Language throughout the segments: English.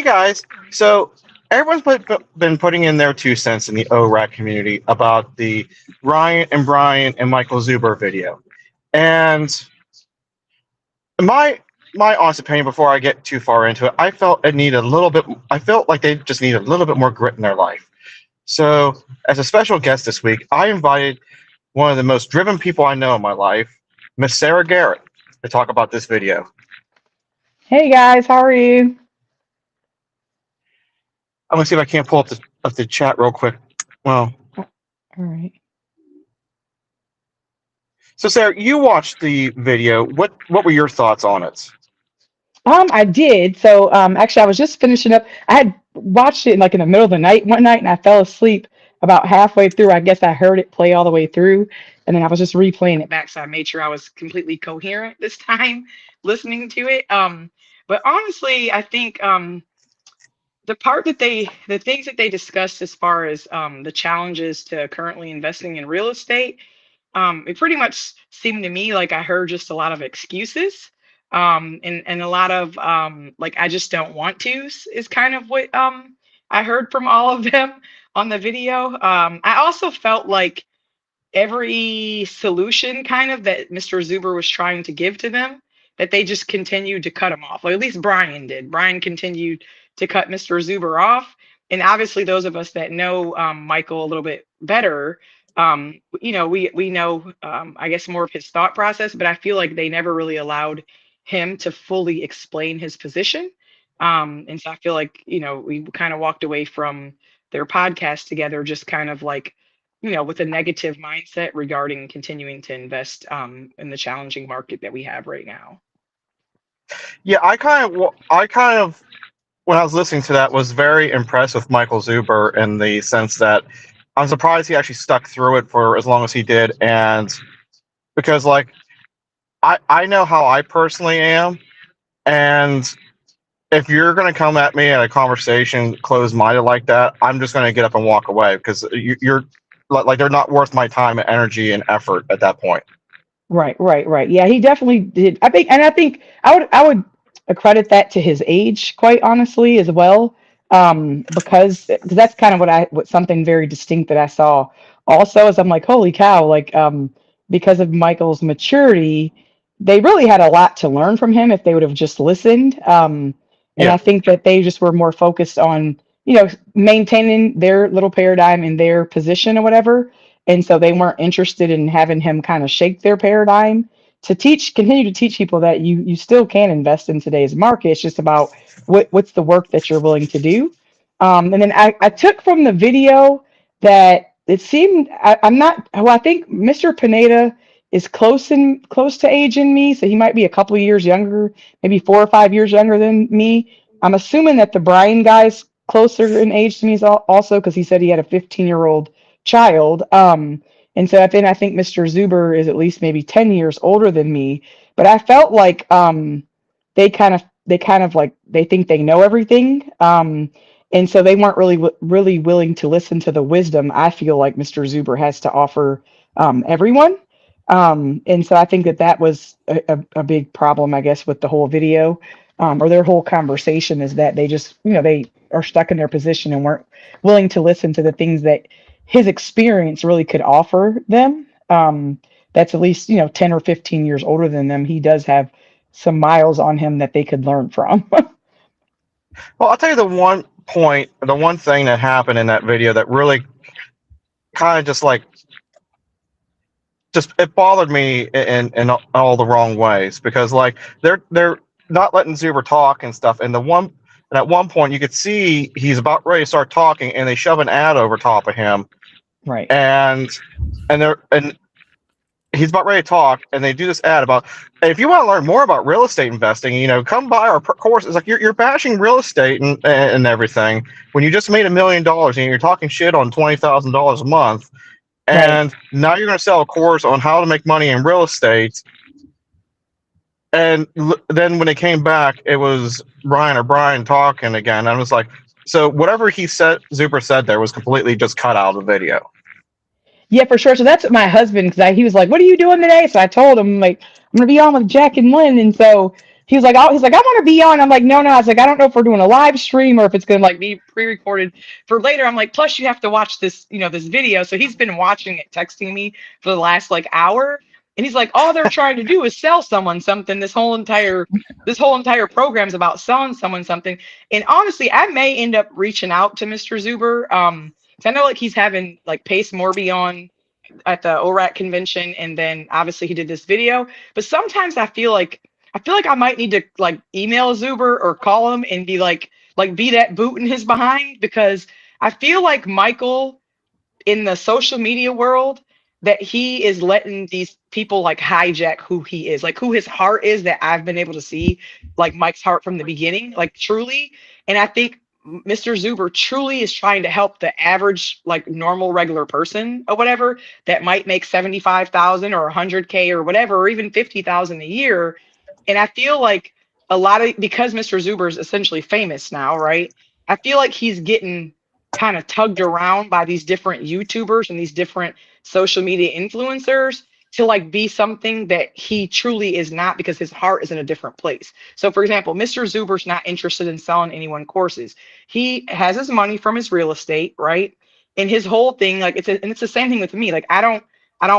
guys. So everyone's been putting in their 2 cents in the ORAC community about the Ryan and Brian and Michael Zuber video. And my my honest opinion, before I get too far into it, I felt it needed a little bit. I felt like they just needed a little bit more grit in their life. So, as a special guest this week, I invited one of the most driven people I know in my life, Miss Sarah Garrett, to talk about this video. Hey guys, how are you? I'm gonna see if I can't pull up the chat real quick. Well, All right. so Sarah, you watched the video. What were your thoughts on it? I did. Actually, I was just finishing up. I had watched it like in the middle of the night one night, and I fell asleep about halfway through. I guess I heard it play all the way through, and then I was just replaying it back, so I made sure I was completely coherent this time listening to it. But honestly, I think the things that they discussed as far as the challenges to currently investing in real estate, it pretty much seemed to me like I heard just a lot of excuses, and a lot of like I just don't want to is kind of what I heard from all of them on the video. I also felt like every solution kind of that Mr. Zuber was trying to give to them, that they just continued to cut him off. Or at least Brian did. Brian continued to cut Mr. Zuber off. And obviously, those of us that know Michael a little bit better, we know, I guess, more of his thought process. But I feel like they never really allowed him to fully explain his position. And so I feel like, we kind of walked away from their podcast together, just kind of like, with a negative mindset regarding continuing to invest in the challenging market that we have right now. Yeah, I kind of, when I was listening to that, was very impressed with Michael Zuber in the sense that I'm surprised he actually stuck through it for as long as he did, and because like I know how I personally am, and if you're going to come at me in a conversation closed minded like that, I'm just going to get up and walk away because you're like they're not worth my time and energy and effort at that point. Right, right, right. Yeah, he definitely did. I think I would accredit that to his age, quite honestly, as well. Because that's kind of what something very distinct that I saw also is I'm like, holy cow, like because of Michael's maturity, they really had a lot to learn from him if they would have just listened. And Yeah. I think that they just were more focused on, maintaining their little paradigm in their position or whatever, and so they weren't interested in having him kind of shake their paradigm to continue to teach people that you still can invest in today's market. It's just about what's the work that you're willing to do. And then I took from the video that it seemed I'm not well, I think Mr. Pineda is close to age in me, so he might be a couple of years younger, maybe 4 or 5 years younger than me. I'm assuming that the Brian guy's closer in age to me also because he said he had a 15-year-old child. And so I think Mr. Zuber is at least maybe 10 years older than me. But I felt like they kind of like they think they know everything. And so they weren't really willing to listen to the wisdom I feel like Mr. Zuber has to offer everyone. And so I think that was a big problem, I guess, with the whole video, or their whole conversation is that they just, they are stuck in their position and weren't willing to listen to the things that his experience really could offer them. That's at least, 10 or 15 years older than them. He does have some miles on him that they could learn from. Well, I'll tell you the one thing that happened in that video that really kind of just it bothered me in all the wrong ways because like they're not letting Zuber talk and stuff. And at one point you could see he's about ready to start talking, and they shove an ad over top of him, Right. and and he's about ready to talk, and they do this ad about, "Hey, if you want to learn more about real estate investing, come buy our course." It's like you're bashing real estate and everything when you just made $1 million and you're talking shit on $20,000 a month, Right. and now you're going to sell a course on how to make money in real estate. And then when it came back, it was Ryan or Brian talking again. I was like, so whatever Zuber said there was completely just cut out of the video. Yeah, for sure. So that's what my husband, because he was like, "What are you doing today?" So I told him, like, "I'm gonna be on with Jack and Lynn." And so he's like, I want to be on. I'm like, no, no. I was like, I don't know if we're doing a live stream or if it's gonna like be pre-recorded for later. I'm like, plus you have to watch this, this video. So he's been watching it, texting me for the last like hour. And he's like, all they're trying to do is sell someone something. This whole entire program's about selling someone something. And honestly, I may end up reaching out to Mr. Zuber. 'Cause I know like he's having like Pace Morby on at the ORAC convention, and then obviously he did this video. But sometimes I feel like I might need to like email Zuber or call him and be like be that boot in his behind, because I feel like Michael in the social media world, that he is letting these people like hijack who he is, like who his heart is, that I've been able to see like Mike's heart from the beginning, like truly. And I think Mr. Zuber truly is trying to help the average, like normal, regular person or whatever that might make 75,000 or 100K or whatever, or even 50,000 a year. And I feel like a lot of, because Mr. Zuber is essentially famous now, right? I feel like he's getting kind of tugged around by these different YouTubers and these different social media influencers to like be something that he truly is not, because his heart is in a different place. So for example, Mr. Zuber's not interested in selling anyone courses. He has his money from his real estate, right? And his whole thing, like it's the same thing with me. Like I don't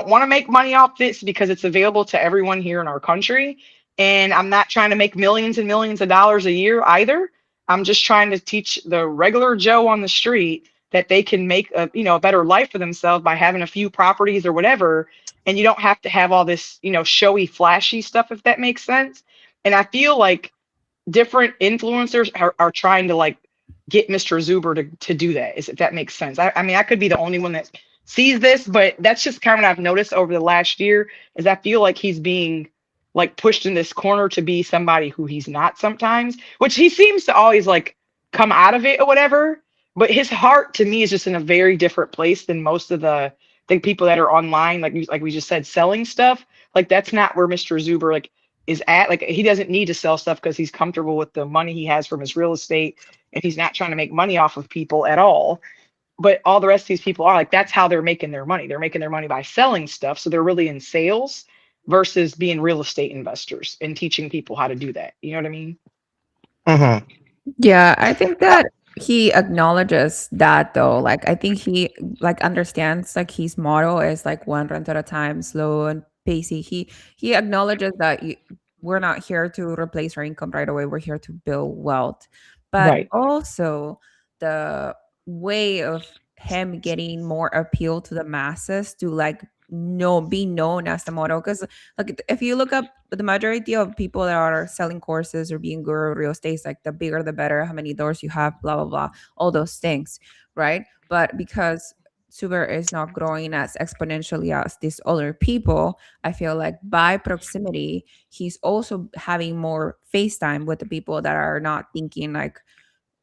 want to make money off this because it's available to everyone here in our country. And I'm not trying to make millions and millions of dollars a year either. I'm just trying to teach the regular Joe on the street that they can make a better life for themselves by having a few properties or whatever. And you don't have to have all this, showy, flashy stuff, if that makes sense. And I feel like different influencers are trying to like get Mr. Zuber to do that, if that makes sense. I mean, I could be the only one that sees this, but that's just kind of what I've noticed over the last year, is I feel like he's being like pushed in this corner to be somebody who he's not sometimes, which he seems to always like come out of it or whatever. But his heart to me is just in a very different place than most of the people that are online, like we just said, selling stuff. Like that's not where Mr. Zuber like is at. Like he doesn't need to sell stuff because he's comfortable with the money he has from his real estate, and he's not trying to make money off of people at all. But all the rest of these people are like, that's how they're making their money. They're making their money by selling stuff. So they're really in sales versus being real estate investors and teaching people how to do that. You know what I mean? Hmm. Yeah, I think that he acknowledges that though. Like I think he like understands like his motto is like one rent at a time, slow and pacey. He acknowledges that we're not here to replace our income right away. We're here to build wealth. But Right. also the way of him getting more appeal to the masses to like be known as the model, because like if you look up the majority of people that are selling courses or being guru real estate is like the bigger the better, how many doors you have, blah blah blah, all those things, right? But because Suber is not growing as exponentially as these other people, I feel like by proximity he's also having more FaceTime with the people that are not thinking like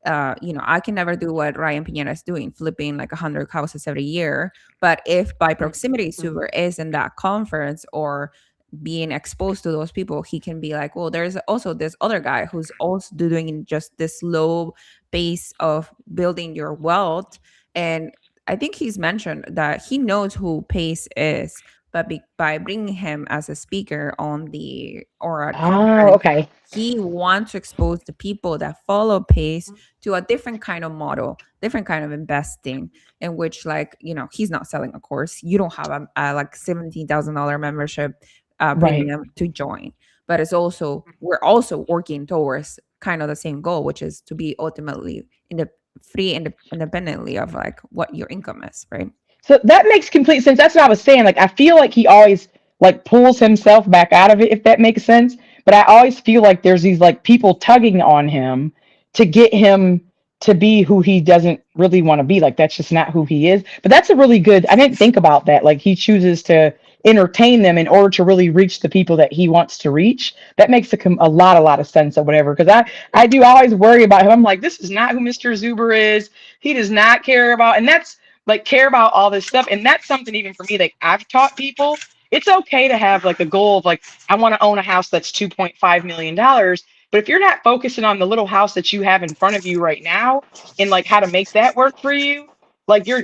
I can never do what Ryan Pineda is doing, flipping like 100 houses every year. But if by proximity Suber is in that conference or being exposed to those people, he can be like, well, there's also this other guy who's also doing just this slow pace of building your wealth. And I think he's mentioned that he knows who Pace is, but by bringing him as a speaker on the or a Oh, conference, okay. he wants to expose the people that follow Pace to a different kind of model, different kind of investing, in which like he's not selling a course. You don't have a like $17,000 membership Right. premium to join, but we're also working towards kind of the same goal, which is to be ultimately in the free and independently of like what your income is, right? So that makes complete sense. That's what I was saying. Like I feel like he always like pulls himself back out of it, if that makes sense. But I always feel like there's these like people tugging on him to get him to be who he doesn't really want to be. Like that's just not who he is. But that's a really good. I didn't think about that. Like he chooses to entertain them in order to really reach the people that he wants to reach. That makes a lot of sense or whatever. Because I do always worry about him. I'm like, this is not who Mr. Zuber is. He does not care about, and that's like care about all this stuff. And that's something even for me, like I've taught people, it's okay to have like a goal of like, I want to own a house that's $2.5 million. But if you're not focusing on the little house that you have in front of you right now and like how to make that work for you, like you're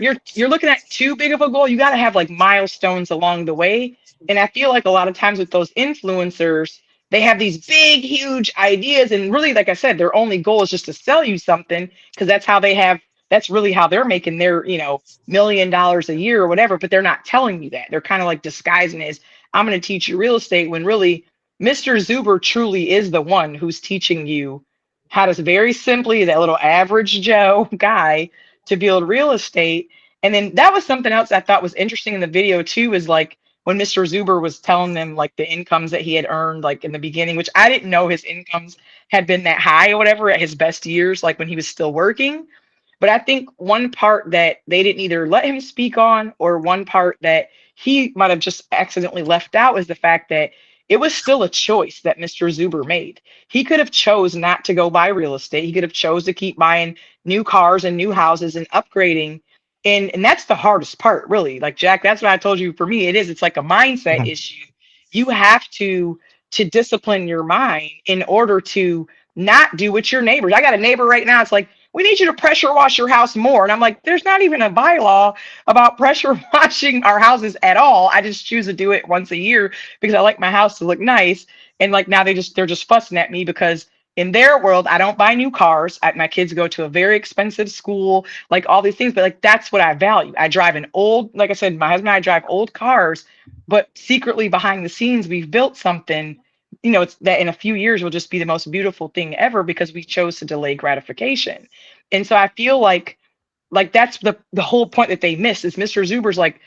looking at too big of a goal. You got to have like milestones along the way. And I feel like a lot of times with those influencers, they have these big, huge ideas. And really, like I said, their only goal is just to sell you something because that's really how they're making their, $1 million a year or whatever. But they're not telling you that. They're kind of like disguising it as, I'm going to teach you real estate, when really Mr. Zuber truly is the one who's teaching you how to very simply, that little average Joe guy, to build real estate. And then that was something else I thought was interesting in the video too, is like when Mr. Zuber was telling them like the incomes that he had earned like in the beginning, which I didn't know his incomes had been that high or whatever at his best years, like when he was still working. But I think one part that they didn't either let him speak on, or one part that he might have just accidentally left out, is the fact that it was still a choice that Mr. Zuber made. He could have chose not to go buy real estate. He could have chose to keep buying new cars and new houses and upgrading. And that's the hardest part, really. Like Jack, that's what I told you. For me, it's like a mindset issue. You have to discipline your mind in order to not do what your neighbors. I got a neighbor right now. It's like, we need you to pressure wash your house more. And I'm like, there's not even a bylaw about pressure washing our houses at all. I just choose to do it once a year because I like my house to look nice. And like now they're just fussing at me because in their world, I don't buy new cars. My kids go to a very expensive school, like all these things. But like, that's what I value. I drive an old, like I said, my husband and I drive old cars, but secretly behind the scenes, we've built something, it's that in a few years will just be the most beautiful thing ever because we chose to delay gratification. And so I feel like that's the whole point that they missed, is Mr. Zuber's like,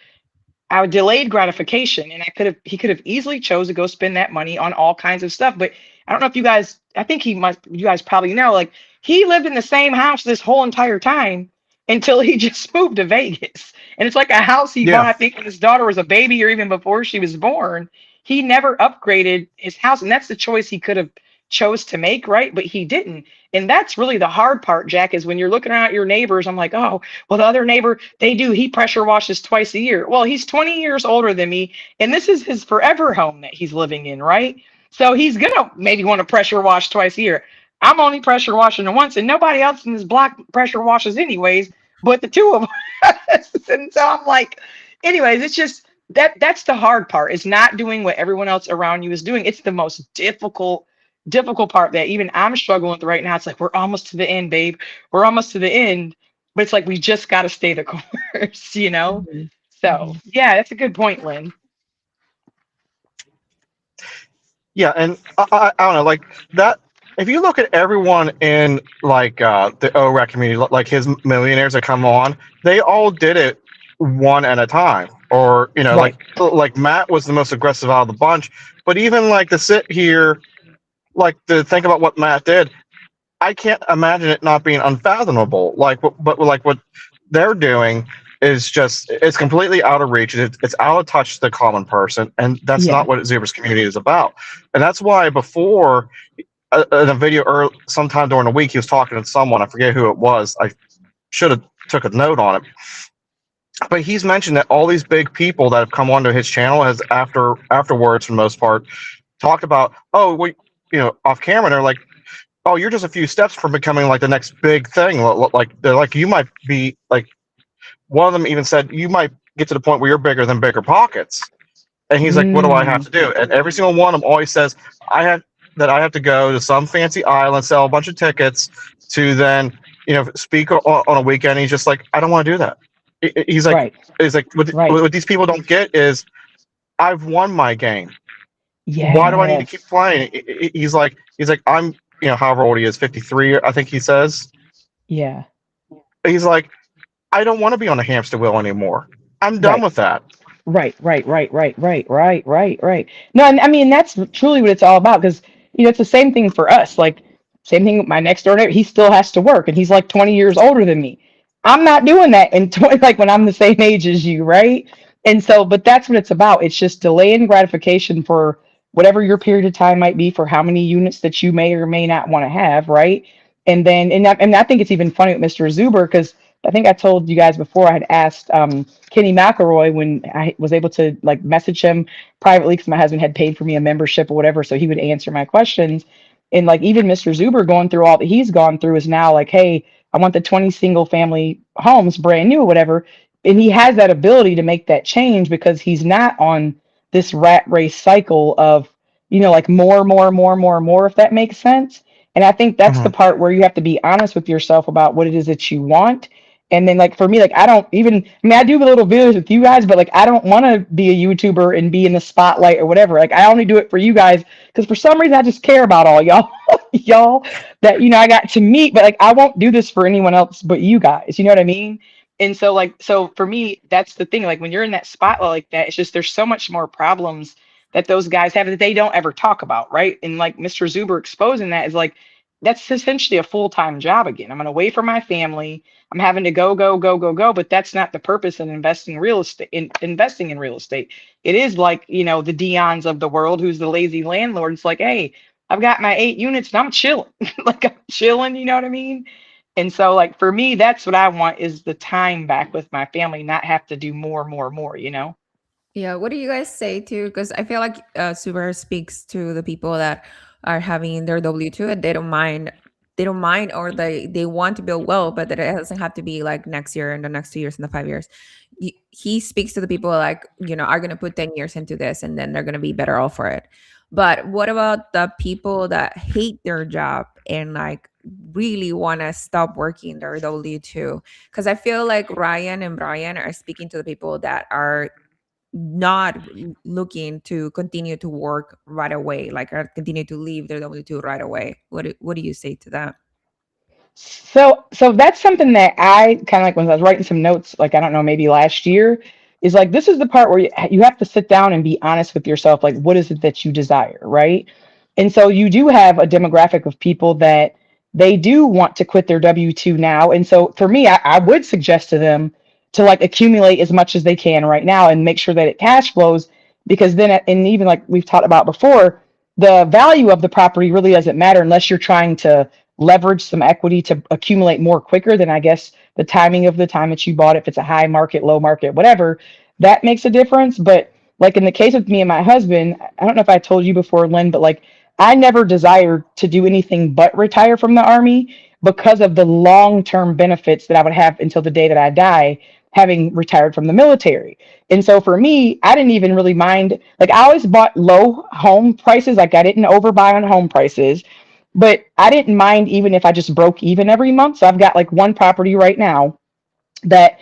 I delayed gratification, and he could have easily chose to go spend that money on all kinds of stuff. But I don't know if you guys, I think you guys probably know, like he lived in the same house this whole entire time until he just moved to Vegas. And it's like a house he bought, I think, when his daughter was a baby or even before she was born. He never upgraded his house. And that's the choice he could have chose to make, right? But he didn't. And that's really the hard part, Jack, is when you're looking at your neighbors, I'm like, oh, well, the other neighbor, he pressure washes twice a year. Well, he's 20 years older than me, and this is his forever home that he's living in, right? So he's gonna maybe want to pressure wash twice a year. I'm only pressure washing once, and nobody else in this block pressure washes anyways, but the two of us. And so I'm like, anyways, it's just that's the hard part, is not doing what everyone else around you is doing. It's the most difficult part that even I'm struggling with right now. It's like, we're almost to the end, babe. We're almost to the end. But it's like, we just got to stay the course, Mhm. So yeah, that's a good point, Lynn. Yeah, and I don't know, like that. If you look at everyone in like the OREC community, like his millionaires that come on, they all did it one at a time. Or Right. like Matt was the most aggressive out of the bunch. But even like to sit here, like to think about what Matt did, I can't imagine it not being unfathomable. But like what they're doing is just, it's completely out of reach. It's out of touch to the common person, and that's Yeah. not what Zuber's community is about. And that's why before in a video sometime during the week, he was talking to someone. I forget who it was. I should have took a note on it. But he's mentioned that all these big people that have come onto his channel has afterwards, for the most part, talked about, oh, we, off camera, they're like, oh, you're just a few steps from becoming like the next big thing. Like they're like, you might be like, one of them even said, you might get to the point where you're bigger than Bigger Pockets. And he's like, what do I have to do? And every single one of them always says, I have to go to some fancy island, sell a bunch of tickets to then, speak on a weekend. He's just like, I don't want to do that. He's like, Right. he's like, what these people don't get is, I've won my game. Yeah. Why do I need to keep playing? He's like, I'm, however old he is, 53, I think he says. Yeah. He's like, I don't want to be on a hamster wheel anymore. I'm done with that. Right. No, and I mean, that's truly what it's all about, because it's the same thing for us. Like, same thing with my next door neighbor. He still has to work, and he's like 20 years older than me. I'm not doing that in 20, like when I'm the same age as you, right? And so, but that's what it's about. It's just delaying gratification for whatever your period of time might be, for how many units that you may or may not want to have, right? And then, and I think it's even funny with Mr. Zuber, because I think I told you guys before, I had asked Kenny McElroy, when I was able to like message him privately, because my husband had paid for me a membership or whatever, so he would answer my questions. And like, even Mr. Zuber, going through all that he's gone through, is now like, hey, I want the 20 single family homes brand new or whatever. And he has that ability to make that change because he's not on this rat race cycle of, like more, if that makes sense. And I think that's the Mhm. part where you have to be honest with yourself about what it is that you want. And then like for me, like I don't even, I mean, I do little videos with you guys, but like I don't want to be a YouTuber and be in the spotlight or whatever. Like I only do it for you guys because for some reason I just care about all y'all, y'all that I got to meet. But like I won't do this for anyone else but you guys. You know what I mean? And so like so for me, that's the thing. Like when you're in that spotlight like that, it's just there's so much more problems that those guys have that they don't ever talk about, right? And like Mr. Zuber exposing that is like that's essentially a full-time job again. I'm away from my family. I'm having to go, but that's not the purpose of investing in real estate. It is like, the Dion's of the world who's the lazy landlord. It's like, hey, I've got my 8 units and I'm chilling. Like I'm chilling, you know what I mean? And so like for me, that's what I want is the time back with my family, not have to do more. Yeah, what do you guys say to? Because I feel like Super speaks to the people that are having their W-2 and they don't mind. They don't mind, or they want to build wealth, but that it doesn't have to be like next year and the next 2 years and the 5 years. He speaks to the people like are going to put 10 years into this and then they're going to be better off for it. But what about the people that hate their job and like really want to stop working their W-2? Because I feel like Ryan and Brian are speaking to the people that are not looking to continue to work right away, like continue to leave their W-2 right away. What do you say to that? So that's something that I kind of like when I was writing some notes, like I don't know, maybe last year, is like this is the part where you have to sit down and be honest with yourself, like what is it that you desire, right? And so you do have a demographic of people that they do want to quit their W-2 now. And so for me, I would suggest to them to like accumulate as much as they can right now and make sure that it cash flows because then, and even like we've talked about before, the value of the property really doesn't matter unless you're trying to leverage some equity to accumulate more quicker than I guess the timing of the time that you bought it. If it's a high market, low market, whatever, that makes a difference. But like in the case of me and my husband, I don't know if I told you before, Lynn, but like I never desired to do anything but retire from the Army because of the long-term benefits that I would have until the day that I die, having retired from the military. And so for me, I didn't even really mind. Like I always bought low home prices. Like I didn't overbuy on home prices, but I didn't mind even if I just broke even every month. So I've got like one property right now that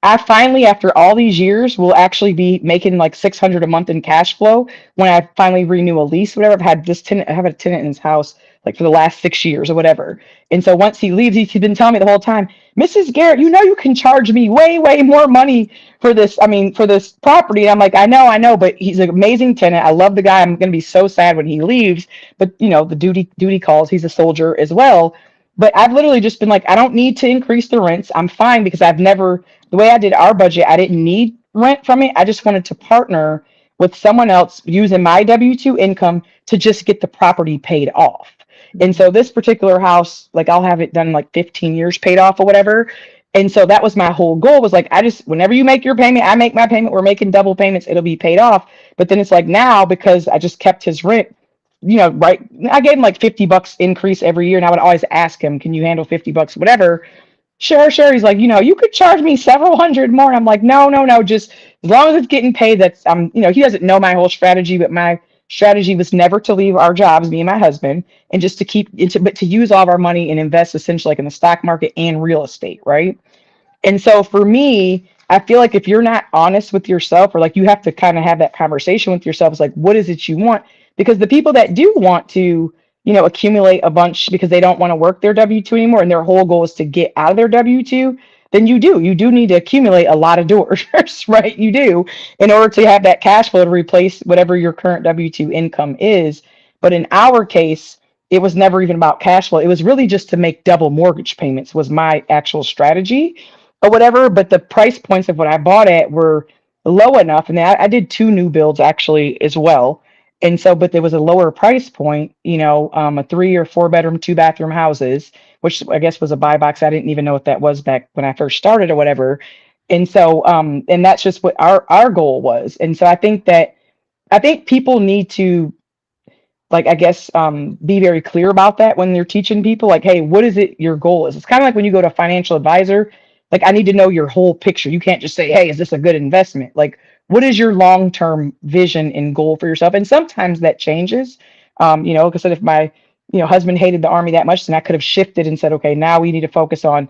I finally, after all these years, will actually be making like 600 a month in cash flow when I finally renew a lease, whatever. I've had this tenant, I have a tenant in his house like for the last 6 years or whatever. And so once he leaves, he's been telling me the whole time, Mrs. Garrett, you can charge me way more money for this. I mean, for this property. And I'm like, I know, but he's an amazing tenant. I love the guy. I'm going to be so sad when he leaves. But the duty calls. He's a soldier as well. But I've literally just been like, I don't need to increase the rents. I'm fine because I've never, the way I did our budget, I didn't need rent from it. I just wanted to partner with someone else using my W-2 income to just get the property paid off. And so this particular house, like I'll have it done like 15 years paid off or whatever. And so that was my whole goal was like, whenever you make your payment, I make my payment, we're making double payments, it'll be paid off. But then it's like now, because I just kept his rent, right. I gave him like $50 increase every year. And I would always ask him, can you handle $50, whatever? Sure. He's like, you could charge me several hundred more. And I'm like, no. Just as long as it's getting paid, he doesn't know my whole strategy, but my strategy was never to leave our jobs, me and my husband, and just to keep it, but to use all of our money and invest essentially like in the stock market and real estate. Right. And so for me, I feel like if you're not honest with yourself, or like you have to kind of have that conversation with yourself, it's like, what is it you want? Because the people that do want to, accumulate a bunch because they don't want to work their W-2 anymore and their whole goal is to get out of their W-2, then you do need to accumulate a lot of doors, right? You do, in order to have that cash flow to replace whatever your current W-2 income is. But in our case, it was never even about cash flow. It was really just to make double mortgage payments was my actual strategy or whatever. But the price points of what I bought at were low enough. And I did 2 new builds actually as well. And so, but there was a lower price point, a 3 or 4 bedroom, 2 bathroom houses, which I guess was a buy box. I didn't even know what that was back when I first started or whatever. And so, and that's just what our goal was. And so I think people need to, like, I guess, be very clear about that when they're teaching people, like, hey, what is it your goal is? It's kind of like when you go to a financial advisor, like, I need to know your whole picture. You can't just say, hey, is this a good investment? Like, what is your long-term vision and goal for yourself? And sometimes that changes. Like I said, if my, husband hated the army that much, then I could have shifted and said, okay, now we need to focus on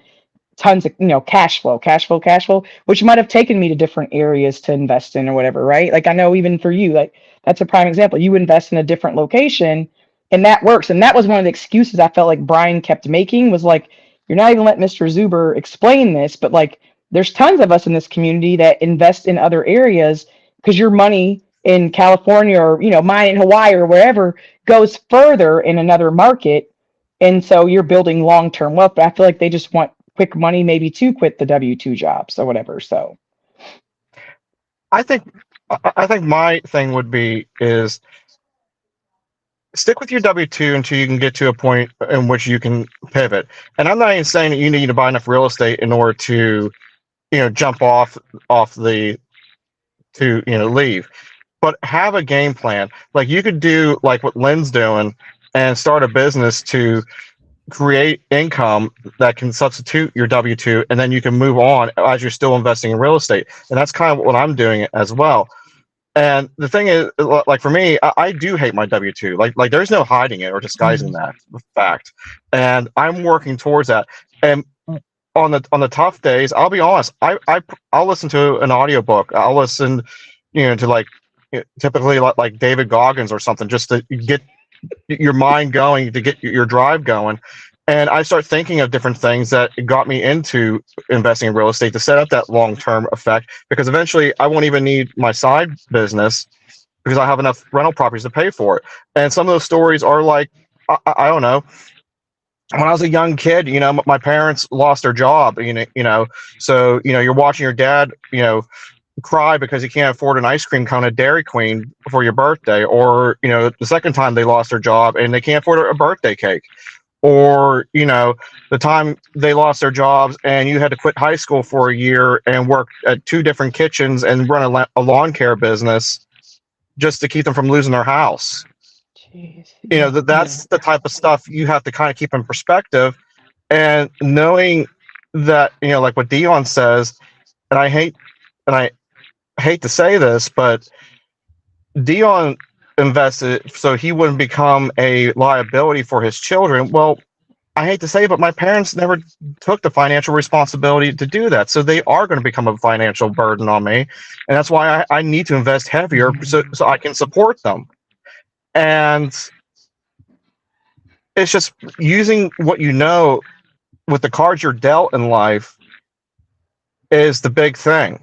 tons of, cash flow, which might have taken me to different areas to invest in or whatever, right? Like I know even for you, like that's a prime example. You invest in a different location and that works. And that was one of the excuses I felt like Brian kept making was like, you're not even letting Mr. Zuber explain this, but like there's tons of us in this community that invest in other areas because your money in California or, mine in Hawaii or wherever goes further in another market. And so you're building long-term wealth, but I feel like they just want quick money maybe to quit the W-2 jobs or whatever. So I think I think my thing would be is stick with your W-2 until you can get to a point in which you can pivot. And I'm not even saying that you need to buy enough real estate in order to, jump off the to, leave. But have a game plan. Like you could do like what Lynn's doing and start a business to create income that can substitute your W-2, and then you can move on as you're still investing in real estate. And that's kind of what I'm doing as well. And the thing is, like for me, I do hate my W-2. Like there's no hiding it or disguising that fact. And I'm working towards that. And on the tough days, I'll be honest, I'll listen to an audiobook. I'll listen, to like typically like David Goggins or something, just to get your mind going, to get your drive going. And I start thinking of different things that got me into investing in real estate to set up that long-term effect, because eventually I won't even need my side business because I have enough rental properties to pay for it. And some of those stories are like, I don't know, when I was a young kid, my parents lost their job, so, you're watching your dad, cry because he can't afford an ice cream cone at Dairy Queen for your birthday, or the second time they lost their job and they can't afford a birthday cake, or the time they lost their jobs and you had to quit high school for a year and work at 2 different kitchens and run a lawn care business just to keep them from losing their house. Jeez. That's the type of stuff you have to kind of keep in perspective, and knowing that like what Dion says, and I hate to say this, but Dion invested so he wouldn't become a liability for his children. Well, I hate to say it, but my parents never took the financial responsibility to do that. So they are going to become a financial burden on me. And that's why I need to invest heavier so I can support them. And it's just using what with the cards you're dealt in life is the big thing.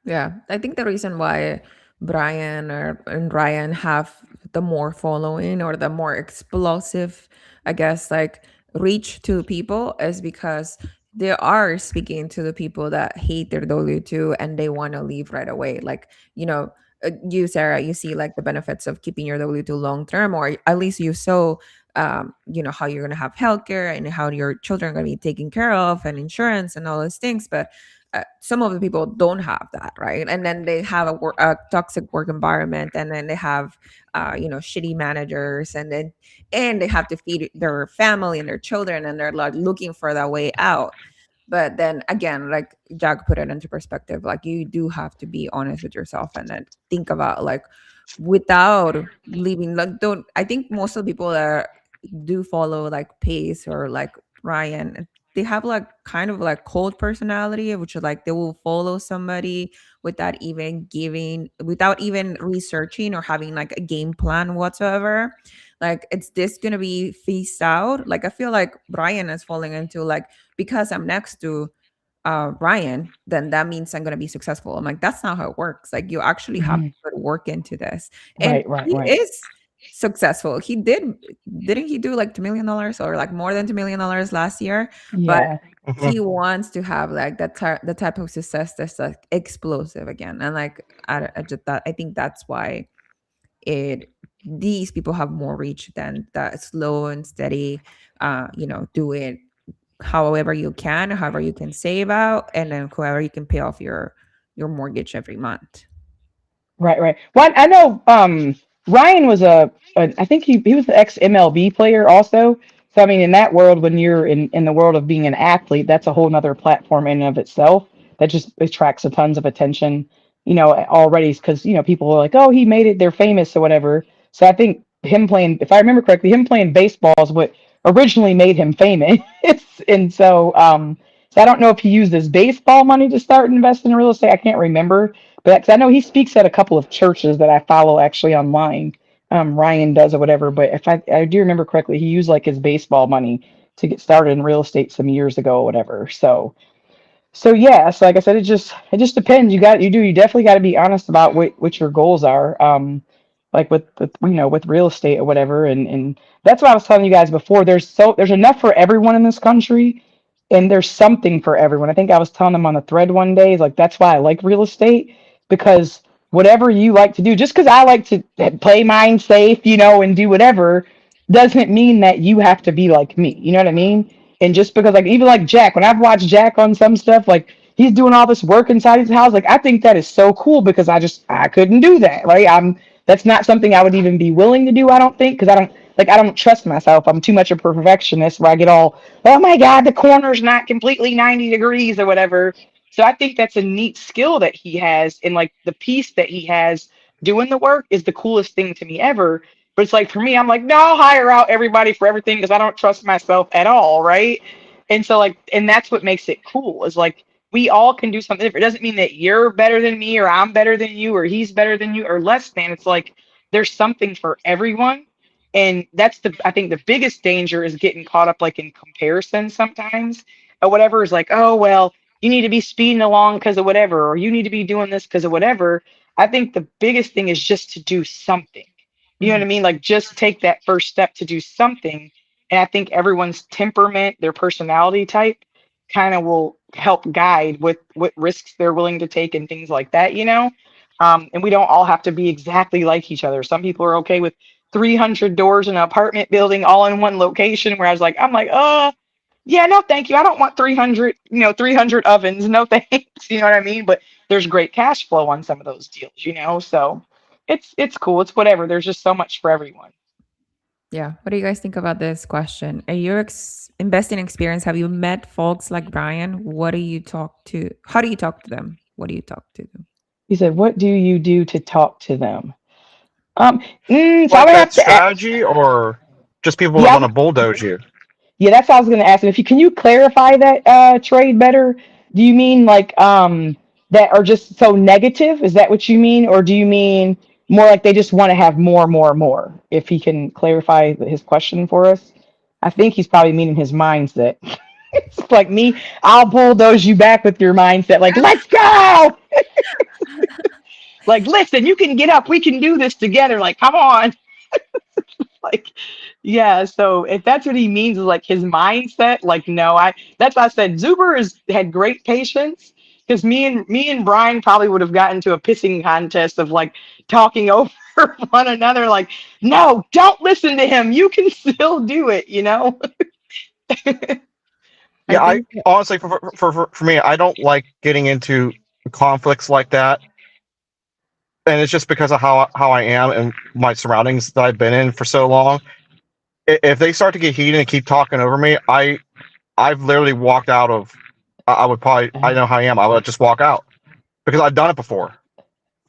Yeah, I think the reason why Brian and Ryan have the more following or the more explosive, I guess, like reach to people is because they are speaking to the people that hate their W-2 and they want to leave right away. Like, you, Sarah, you see like the benefits of keeping your W-2 long term, or at least you saw, how you're going to have healthcare and how your children are going to be taken care of and insurance and all those things. But some of the people don't have that, right? And then they have a toxic work environment, and then they have shitty managers, and they have to feed their family and their children, and they're like looking for that way out. But then again, like Jack put it into perspective, like you do have to be honest with yourself and then think about like without leaving, like don't I think most of the people that do follow like Pace or like Ryan, they have like kind of like cold personality, which is like they will follow somebody without even researching or having like a game plan whatsoever. Like, it's this gonna be phased out. Like, I feel like Brian is falling into like, because I'm next to Ryan, then that means I'm gonna be successful. I'm like, that's not how it works. Like, you actually have to put work into this. And Right. he is successful. Didn't he do like $2 million or like more than $2 million last year? Yeah. But he wants to have like the type of success that's like explosive again. And like I think that's why these people have more reach than that slow and steady, do it however you can save out, and then however you can pay off your mortgage every month. Right. Well, I know Ryan was I think he was the ex MLB player also. So I mean, in that world, when you're in the world of being an athlete, that's a whole nother platform in and of itself that just attracts a tons of attention. already, because people are like, oh, he made it, they're famous or whatever. So I think him playing, if I remember correctly, him playing baseball is what originally made him famous. And so I don't know if he used his baseball money to start investing in real estate. I can't remember, but 'cause I know he speaks at a couple of churches that I follow actually online. Ryan does or whatever. But if I do remember correctly, he used like his baseball money to get started in real estate some years ago or whatever. So yeah, so like I said, it just depends. You definitely got to be honest about what your goals are. Like with real estate or whatever, and that's what I was telling you guys before. There's enough for everyone in this country, and there's something for everyone. I think I was telling them on the thread one day, like that's why I like real estate, because whatever you like to do, just because I like to play mine safe, and do whatever, doesn't mean that you have to be like me. You know what I mean? And just because, like, even like Jack, when I've watched Jack on some stuff, like he's doing all this work inside his house, like I think that is so cool because I couldn't do that, right? That's not something I would even be willing to do. I don't think, because I don't trust myself. I'm too much a perfectionist where I get all, oh my God, the corner's not completely 90 degrees or whatever. So I think that's a neat skill that he has, and like the piece that he has doing the work is the coolest thing to me ever. But it's like for me, I'm like, no, I'll hire out everybody for everything because I don't trust myself at all, right? And so like, and that's what makes it cool is like we all can do something different. It doesn't mean that you're better than me or I'm better than you or he's better than you or less than. It's like there's something for everyone. And that's I think the biggest danger is getting caught up like in comparison sometimes or whatever is like, oh, well, you need to be speeding along because of whatever, or you need to be doing this because of whatever. I think the biggest thing is just to do something. You know what I mean? Like just take that first step to do something. And I think everyone's temperament, their personality type kind of will help guide what risks they're willing to take and things like that. And we don't all have to be exactly like each other. Some people are okay with 300 doors in an apartment building all in one location, where I'm like, oh, yeah, no, thank you. I don't want 300, 300 ovens. No, thanks. You know what I mean? But there's great cash flow on some of those deals. So it's cool. It's whatever. There's just so much for everyone. Yeah. What do you guys think about this question? In your investing experience, have you met folks like Brian? What do you talk to? How do you talk to them? What do you talk to them? He said, what do you do to talk to them? So I Like would that have to strategy, or just people that Yeah, want to bulldoze you? yeah, that's what I was going to ask him. Can you clarify that trade better? Do you mean like that are just so negative? Is that what you mean, or do you mean more like they just want to have more, more, more? If he can clarify his question for us, I think he's probably meaning his mindset. It's like me, I'll bulldoze you back with your mindset. Like, let's go. Like, listen, you can get up. We can do this together. Like, come on. Like, yeah, so if that's what he means is like his mindset, like no, that's why I said Zuber had great patience, because me and Brian probably would have gotten to a pissing contest of like talking over one another, like, no, don't listen to him, you can still do it. Yeah, I think honestly, for me, I don't like getting into conflicts like that, and it's just because of how I am and my surroundings that I've been in for so long. If they start to get heated and keep talking over me, I've literally walked out of. I would probably, I know how I am. I would just walk out because I've done it before.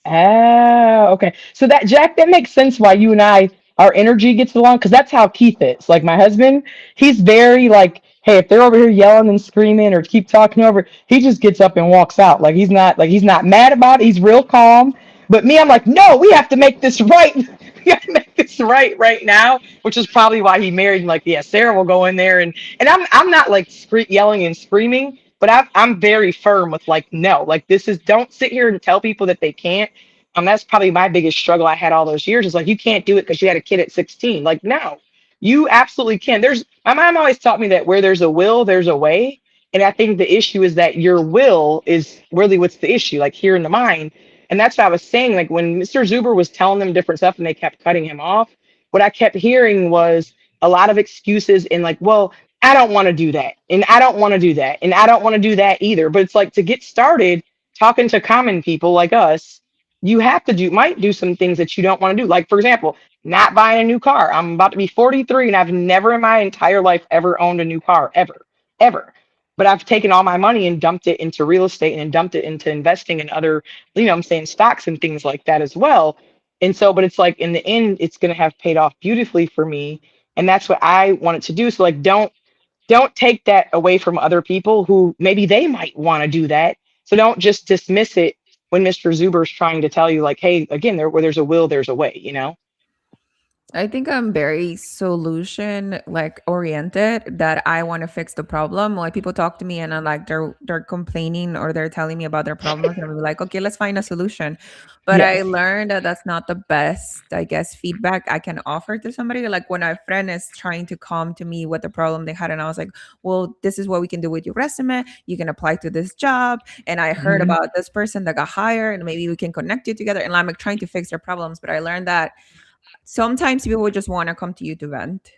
Oh, okay. So that Jack, that makes sense why you and I, our energy gets along, because that's how Keith is. Like my husband, he's very like, hey, if they're over here yelling and screaming or keep talking over, he just gets up and walks out. Like he's not mad about it. He's real calm. But me, I'm like, no, we have to make this right. We have to make this right now, which is probably why he married. Like, yeah, Sarah will go in there and I'm not like yelling and screaming, but I'm very firm with like, no, like this is, don't sit here and tell people that they can't. That's probably my biggest struggle I had all those years, is like, you can't do it because you had a kid at 16. Like, no, you absolutely can. My mom always taught me that where there's a will, there's a way. And I think the issue is that your will is really what's the issue, like here in the mind. And that's what I was saying. Like when Mr. Zuber was telling them different stuff and they kept cutting him off, what I kept hearing was a lot of excuses and like, well, I don't want to do that. And I don't want to do that. And I don't want to do that either. But it's like, to get started talking to common people like us, you have to might do some things that you don't want to do. Like, for example, not buying a new car. I'm about to be 43 and I've never in my entire life ever owned a new car, ever, ever. but I've taken all my money and dumped it into real estate and dumped it into investing in other, I'm saying stocks and things like that as well. And so, but it's like in the end, it's going to have paid off beautifully for me. And that's what I wanted to do. So like, don't take that away from other people who maybe they might want to do that. So don't just dismiss it when Mr. Zuber's trying to tell you like, hey, again, where there's a will, there's a way, I think I'm very solution like oriented, that I want to fix the problem. Like people talk to me and I'm like they're complaining or they're telling me about their problems and I'm like, okay, let's find a solution. But I Yes. learned that that's not the best, I guess, feedback I can offer to somebody. Like when a friend is trying to come to me with the problem they had, and I was like, well, this is what we can do with your resume. You can apply to this job. And I heard Mhm. about this person that got hired, and maybe we can connect you together. And I'm like trying to fix their problems. But I learned that sometimes people just want to come to you to vent,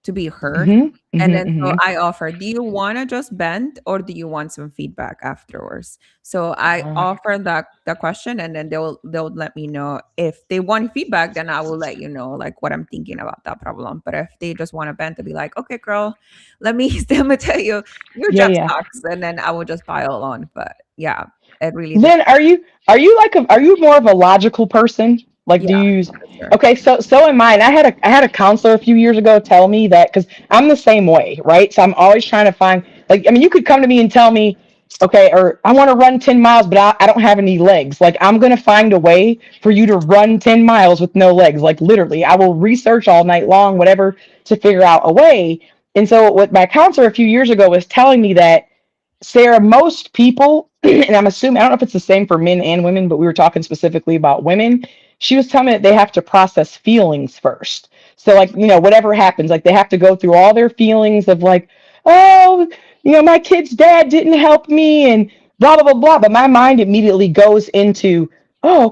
to be heard. Mhm. And Mhm. then so Mhm. I offer, do you want to just vent or do you want some feedback afterwards? So I offer that question, and then they'll let me know. If they want feedback, then I will let you know like what I'm thinking about that problem. But if they just want to vent, to be like, okay, girl, let me tell you your Yeah, job yeah. sucks, and then I will just pile on. But yeah, it really Then are you more of a logical person? Like do yeah, you use for sure. Okay, so in mine, I had a counselor a few years ago tell me that because I'm the same way, right? So I'm always trying to find like I mean you could come to me and tell me, okay, or I want to run 10 miles, but I don't have any legs. Like I'm gonna find a way for you to run 10 miles with no legs. Like literally, I will research all night long, whatever, to figure out a way. And so what my counselor a few years ago was telling me that Sarah, most people, and I'm assuming, I don't know if it's the same for men and women, but we were talking specifically about women. She was telling me that they have to process feelings first. So, like, whatever happens, like, they have to go through all their feelings of, like, oh, my kid's dad didn't help me and blah, blah, blah, blah. But my mind immediately goes into, oh,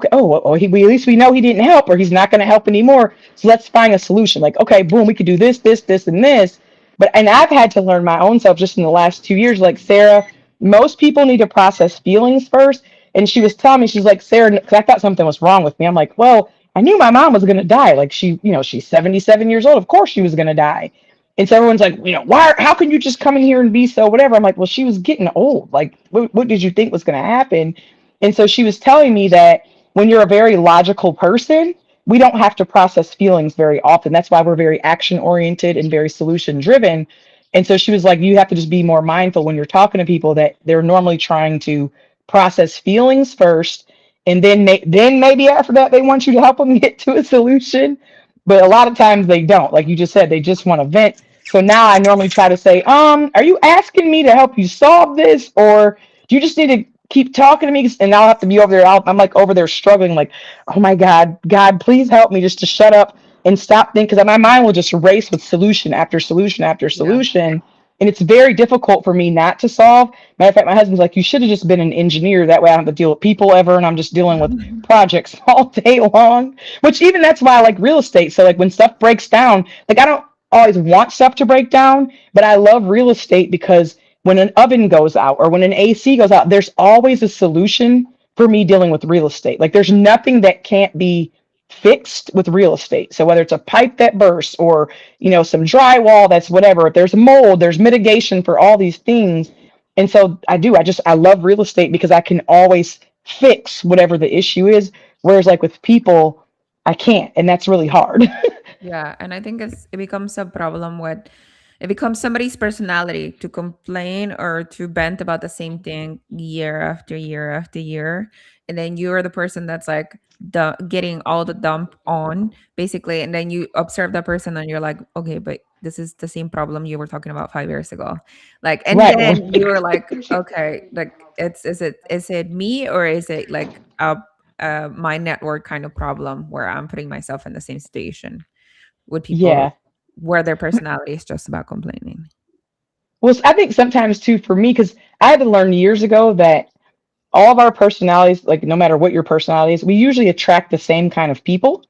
okay, at least we know he didn't help or he's not going to help anymore. So let's find a solution. Like, okay, boom, we could do this, this, this, and this. And I've had to learn my own self just in the last 2 years, like Sarah, most people need to process feelings first. And she was telling me, she's like, Sarah, because I thought something was wrong with me. I'm like, well, I knew my mom was going to die. Like she's 77 years old. Of course she was going to die. And so everyone's like, how can you just come in here and be so whatever? I'm like, well, she was getting old. Like, what did you think was going to happen? And so she was telling me that when you're a very logical person, we don't have to process feelings very often. That's why we're very action oriented and very solution driven. And so she was like, you have to just be more mindful when you're talking to people that they're normally trying to process feelings first. And then maybe after that, they want you to help them get to a solution. But a lot of times they don't. Like you just said, they just want to vent. So now I normally try to say, are you asking me to help you solve this? Or do you just need to keep talking to me? And I'll have to be over there. I'm like over there struggling, like, oh my God, please help me just to shut up and stop thinking, because my mind will just race with solution after solution after Yeah. solution. And it's very difficult for me not to solve. Matter of fact, my husband's like, you should have just been an engineer. That way I don't have to deal with people ever. And I'm just dealing with projects all day long, which even that's why I like real estate. So like when stuff breaks down, like I don't always want stuff to break down, but I love real estate because when an oven goes out or when an AC goes out, there's always a solution for me dealing with real estate. Like there's nothing that can't be fixed with real estate. So whether it's a pipe that bursts or, some drywall that's whatever, if there's mold, there's mitigation for all these things. And so I love real estate because I can always fix whatever the issue is. Whereas like with people, I can't. And that's really hard. Yeah, and I think it becomes a problem with it becomes somebody's personality to complain or to vent about the same thing year after year after year, and then you're the person that's like getting all the dump on basically, and then you observe that person and you're like, okay, but this is the same problem you were talking about 5 years ago, like, and Right. then you were like, okay, like is it me or is it like my network kind of problem where I'm putting myself in the same situation with people Yeah. where their personality is just about complaining. Well, I think sometimes too for me, because I had to learn years ago that all of our personalities, like no matter what your personality is, we usually attract the same kind of people.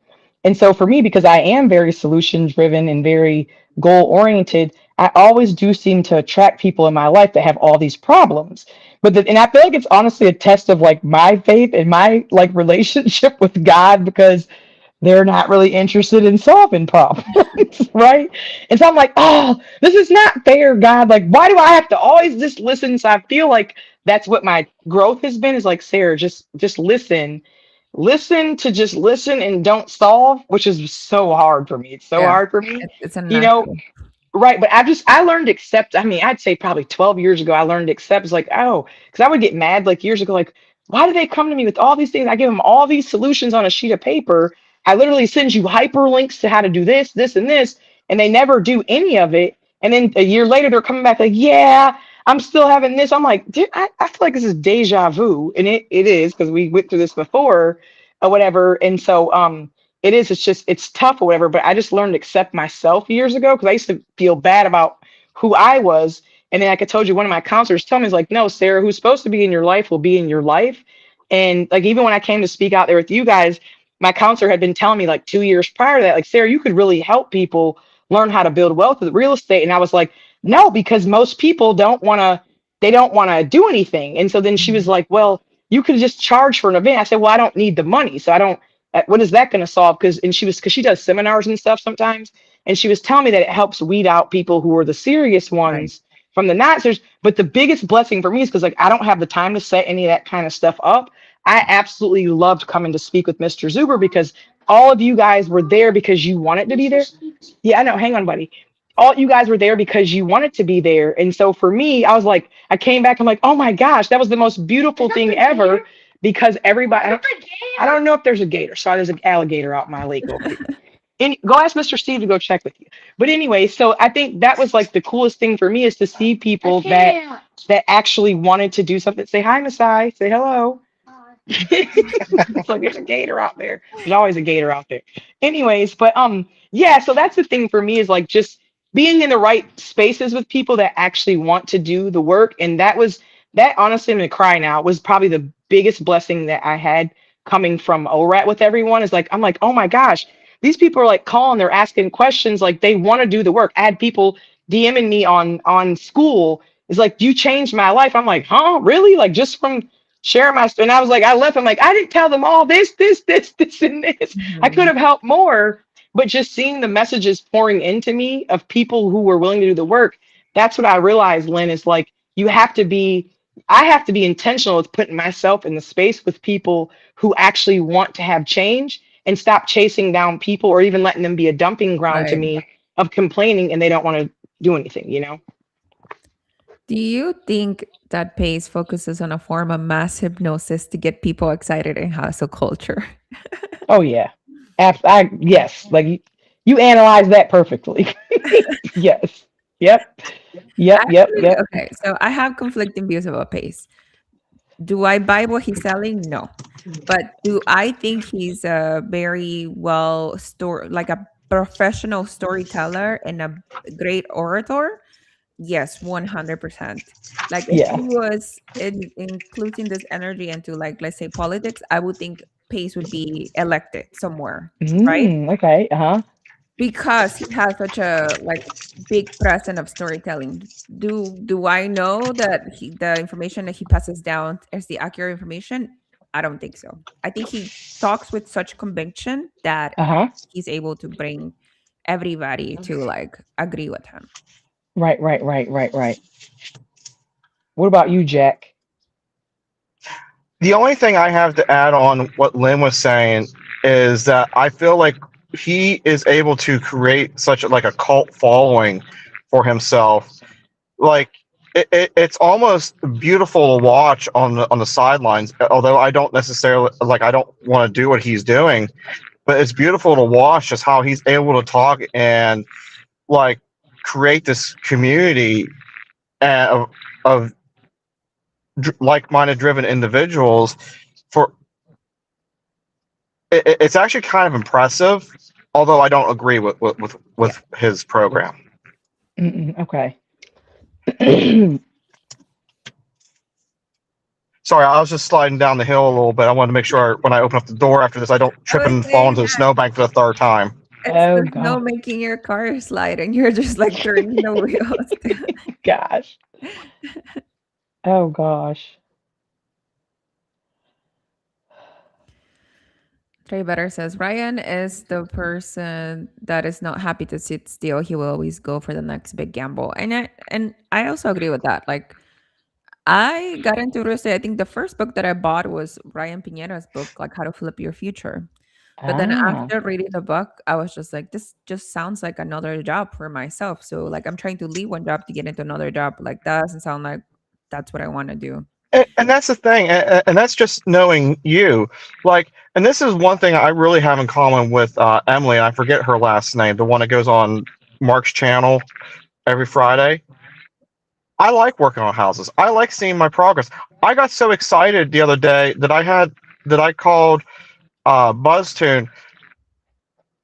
And so for me, because I am very solution driven and very goal oriented, I always do seem to attract people in my life that have all these problems. And I feel like it's honestly a test of like my faith and my like relationship with God, because they're not really interested in solving problems, right? And so I'm like, oh, this is not fair, God. Like, why do I have to always just listen? So I feel like that's what my growth has been, is like, Sarah, just listen. Listen to just listen and don't solve, which is so hard for me. It's so Yeah, hard for me. it's a You know, natural. right, but I learned to accept. I mean, I'd say probably 12 years ago, I learned to accept. It's like, oh, because I would get mad like years ago, like, why do they come to me with all these things? I give them all these solutions on a sheet of paper. I literally send you hyperlinks to how to do this, this, and this, and they never do any of it. And then a year later, they're coming back like, yeah, I'm still having this. I'm like, dude, I feel like this is deja vu, and it is, because we went through this before or whatever. And so it is, it's just, it's tough or whatever, but I just learned to accept myself years ago, because I used to feel bad about who I was. And then, like I told you, one of my counselors told me, is like, no, Sarah, who's supposed to be in your life will be in your life. And like, even when I came to speak out there with you guys, my counselor had been telling me like 2 years prior to that, like, Sarah, you could really help people learn how to build wealth with real estate. And I was like, no, because most people they don't want to do anything. And so then she was like, well, you could just charge for an event. I said, well, I don't need the money. So I don't, what is that going to solve? Because she does seminars and stuff sometimes, and she was telling me that it helps weed out people who are the serious ones from the not serious. But the biggest blessing for me is because like I don't have the time to set any of that kind of stuff up. I absolutely loved coming to speak with Mr. Zuber, because all of you guys were there because you wanted to be there. Yeah, I know. Hang on, buddy. All you guys were there because you wanted to be there. And so for me, I was like, I came back, I'm like, oh my gosh, that was the most beautiful thing ever, because everybody, I don't know if there's a gator. So there's an alligator out my lake over here. And go ask Mr. Steve to go check with you. But anyway, so I think that was like the coolest thing for me, is to see people that actually wanted to do something. Say hi, Masai. Say hello. It's like there's a gator out there. There's always a gator out there. Anyways, but yeah, so that's the thing for me, is like just being in the right spaces with people that actually want to do the work. And that honestly, I'm gonna cry now, was probably the biggest blessing that I had coming from ORAT with everyone. Is like, I'm like, oh my gosh, these people are like calling, they're asking questions, like they want to do the work. I had people DMing me on school. It's like, you changed my life. I'm like, huh, really? Like just from sharing my story. And I was like, I left. I'm like, I didn't tell them all this, and this. I could have helped more, but just seeing the messages pouring into me of people who were willing to do the work. That's what I realized, Lynn, is like, I have to be intentional with putting myself in the space with people who actually want to have change, and stop chasing down people or even letting them be a dumping ground to Right. me of complaining and they don't want to do anything, you know? Do you think that PACE focuses on a form of mass hypnosis to get people excited in hustle culture? Oh yeah. Yes. Like you analyze that perfectly. Yes. Yep. Actually, Yep. okay, so I have conflicting views about PACE. Do I buy what he's selling? No. But do I think he's a very like a professional storyteller and a great orator? Yes, 100%. Like if Yeah. he was including this energy into, like, let's say politics, I would think Pace would be elected somewhere, right? Okay. Uh-huh. Because he has such a like big presence of storytelling. Do I know that the information that he passes down is the accurate information? I don't think so. I think he talks with such conviction that Uh-huh. he's able to bring everybody to like agree with him. Right. What about you, Jack? The only thing I have to add on what Lynn was saying is that I feel like he is able to create such like a cult following for himself. Like it's almost beautiful to watch on the sidelines. Although I don't necessarily I don't want to do what he's doing, but it's beautiful to watch just how he's able to talk and like create this community of like-minded driven individuals. It's actually kind of impressive, although I don't agree with his program. Okay. Sorry, I was just sliding down the hill a little bit. I wanted to make sure when I open up the door after this, I don't trip and fall into the snowbank for the third time. It's no making your car slide and you're just like turning the wheels. Gosh. Oh gosh. Trey Better says Ryan is the person that is not happy to sit still. He will always go for the next big gamble. And I also agree with that. Like I got into real estate. I think the first book that I bought was Ryan Piñera's book, like How to Flip Your Future. But then Ah, after reading the book, I was just like, this just sounds like another job for myself. So like I'm trying to leave one job to get into another job. Like that doesn't sound like that's what I want to do. And that's the thing, and that's just knowing you. Like, and this is one thing I really have in common with Emily. And I forget her last name, the one that goes on Mark's channel every Friday. I like working on houses. I like seeing my progress. I got so excited the other day that I called BuzzTune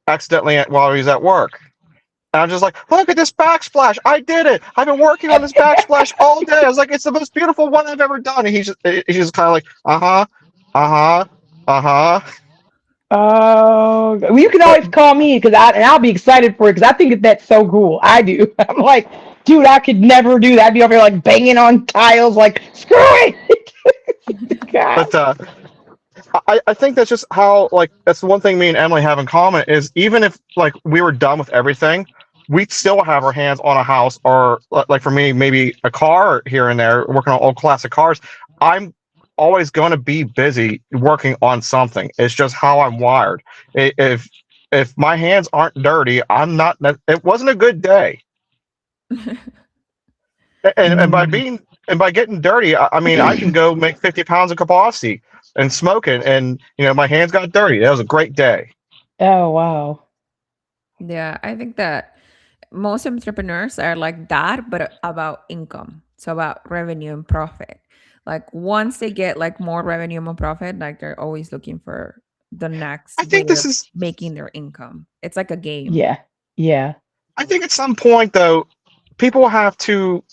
accidentally while he was at work. And I'm just like, look at this backsplash. I did it. I've been working on this backsplash all day. I was like, it's the most beautiful one I've ever done. And he's just kind of like, uh-huh, uh-huh, uh-huh. oh, well, you can always call me because I'll be excited for it because I think that that's so cool. I do. I'm like, dude, I could never do that. I'd be over here like banging on tiles, like screw it. God. But I think that's just how, like, that's the one thing me and Emily have in common is even if, like, we were done with everything, we'd still have our hands on a house or, like, for me, maybe a car here and there, working on old classic cars. I'm always going to be busy working on something. It's just how I'm wired. If my hands aren't dirty, I'm not. It wasn't a good day. And by being and by getting dirty, I mean I can go make 50 pounds of kibasi and smoke it, and my hands got dirty. That was a great day. Oh wow. Yeah, I think that most entrepreneurs are like that, but about income. So about revenue and profit. Like once they get like more revenue and more profit, like they're always looking for the next I think way this of is. making their income. It's like a game. Yeah. Yeah. I think at some point though, people have to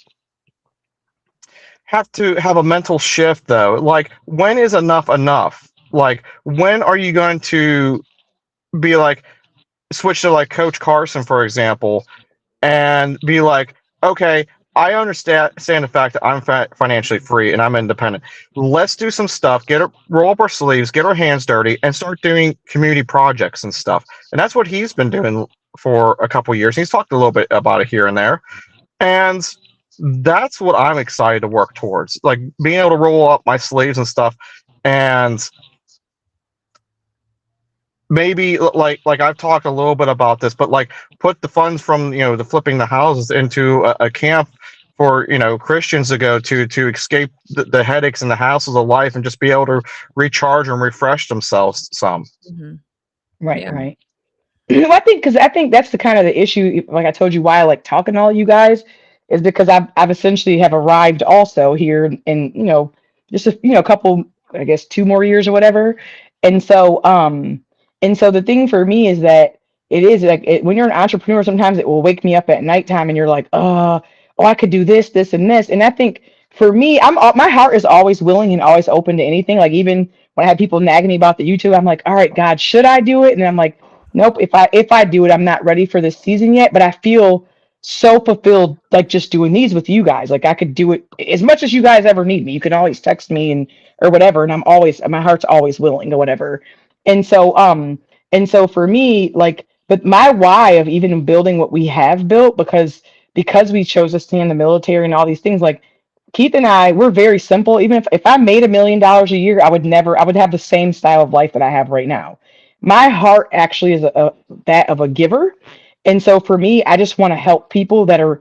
have a mental shift though. Like when is enough enough? Like when are you going to be like switch to like Coach Carson, for example, and be like, okay, I understand the fact that I'm financially free and I'm independent. Let's do some stuff, roll up our sleeves, get our hands dirty, and start doing community projects and stuff. And that's what he's been doing for a couple years. He's talked a little bit about it here and there, and that's what I'm excited to work towards. Like being able to roll up my sleeves and stuff, and maybe like I've talked a little bit about this, but like put the funds from the flipping the houses into a camp for Christians to go to escape the headaches and the hassles of life and just be able to recharge and refresh themselves some. Mhm. Right. Yeah. Right. Well, I think that's the kind of the issue. Like I told you, why I like talking to all you guys is because I've essentially have arrived also here in just a couple, I guess 2 more years or whatever. And so the thing for me is that it is like when you're an entrepreneur, sometimes it will wake me up at nighttime and you're like, oh, I could do this, this, and this. And I think for me, my heart is always willing and always open to anything. Like even when I had people nagging me about the YouTube, I'm like, all right, God, should I do it? And then I'm like, nope, if I do it, I'm not ready for this season yet, but I feel so fulfilled like just doing these with you guys. Like I could do it as much as you guys ever need me. You can always text me and or whatever, and my heart's always willing to whatever. And so for me, like, but my why of even building what we have built, because we chose to stay in the military and all these things, like Keith and I, we're very simple. Even if I made $1 million a year, I would have the same style of life that I have right now. My heart actually is that of a giver. And so for me, I just want to help people that are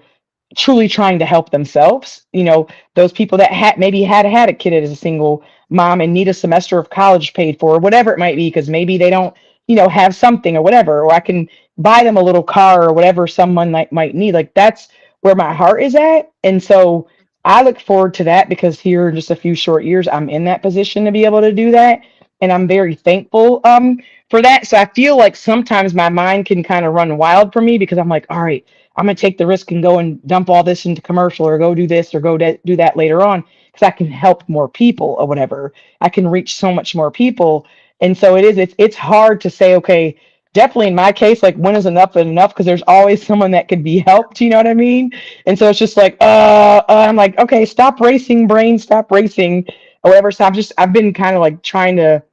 truly trying to help themselves. Those people that maybe had a kid as a single mom and need a semester of college paid for, or whatever it might be, because maybe they don't, have something or whatever, or I can buy them a little car or whatever someone might need. Like that's where my heart is at. And so I look forward to that because here in just a few short years, I'm in that position to be able to do that. And I'm very thankful for that. So I feel like sometimes my mind can kind of run wild for me because I'm like, all right, I'm going to take the risk and go and dump all this into commercial or go do this or go do that later on because I can help more people or whatever. I can reach so much more people. And so it's hard to say, okay, definitely in my case, like when is enough because there's always someone that could be helped. You know what I mean? And so it's just like, I'm like, okay, stop racing brain, stop racing or whatever. So I've been kind of like trying to,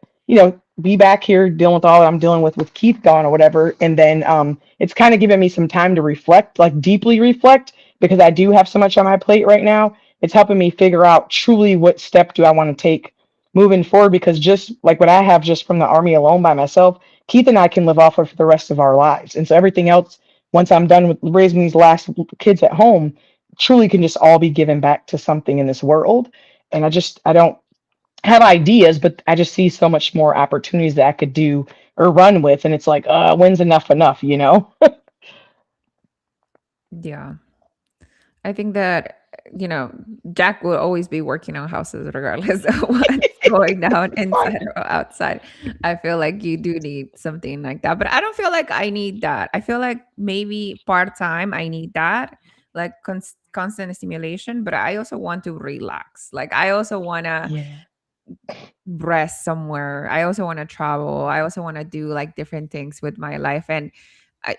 be back here dealing with all that I'm dealing with Keith gone or whatever. And then it's kind of given me some time to reflect, like deeply reflect, because I do have so much on my plate right now. It's helping me figure out truly what step do I want to take moving forward, because just like what I have just from the Army alone by myself, Keith and I can live off of for the rest of our lives. And so everything else, once I'm done with raising these last kids at home, truly can just all be given back to something in this world. And I don't have ideas, but I just see so much more opportunities that I could do or run with. And it's like, when's enough, you know? Yeah. I think that, Jack will always be working on houses regardless of what's going down inside or outside. I feel like you do need something like that. But I don't feel like I need that. I feel like maybe part-time I need that, like constant stimulation, but I also want to relax. Like I also want to Yeah. rest somewhere. I also want to travel. I also want to do like different things with my life. And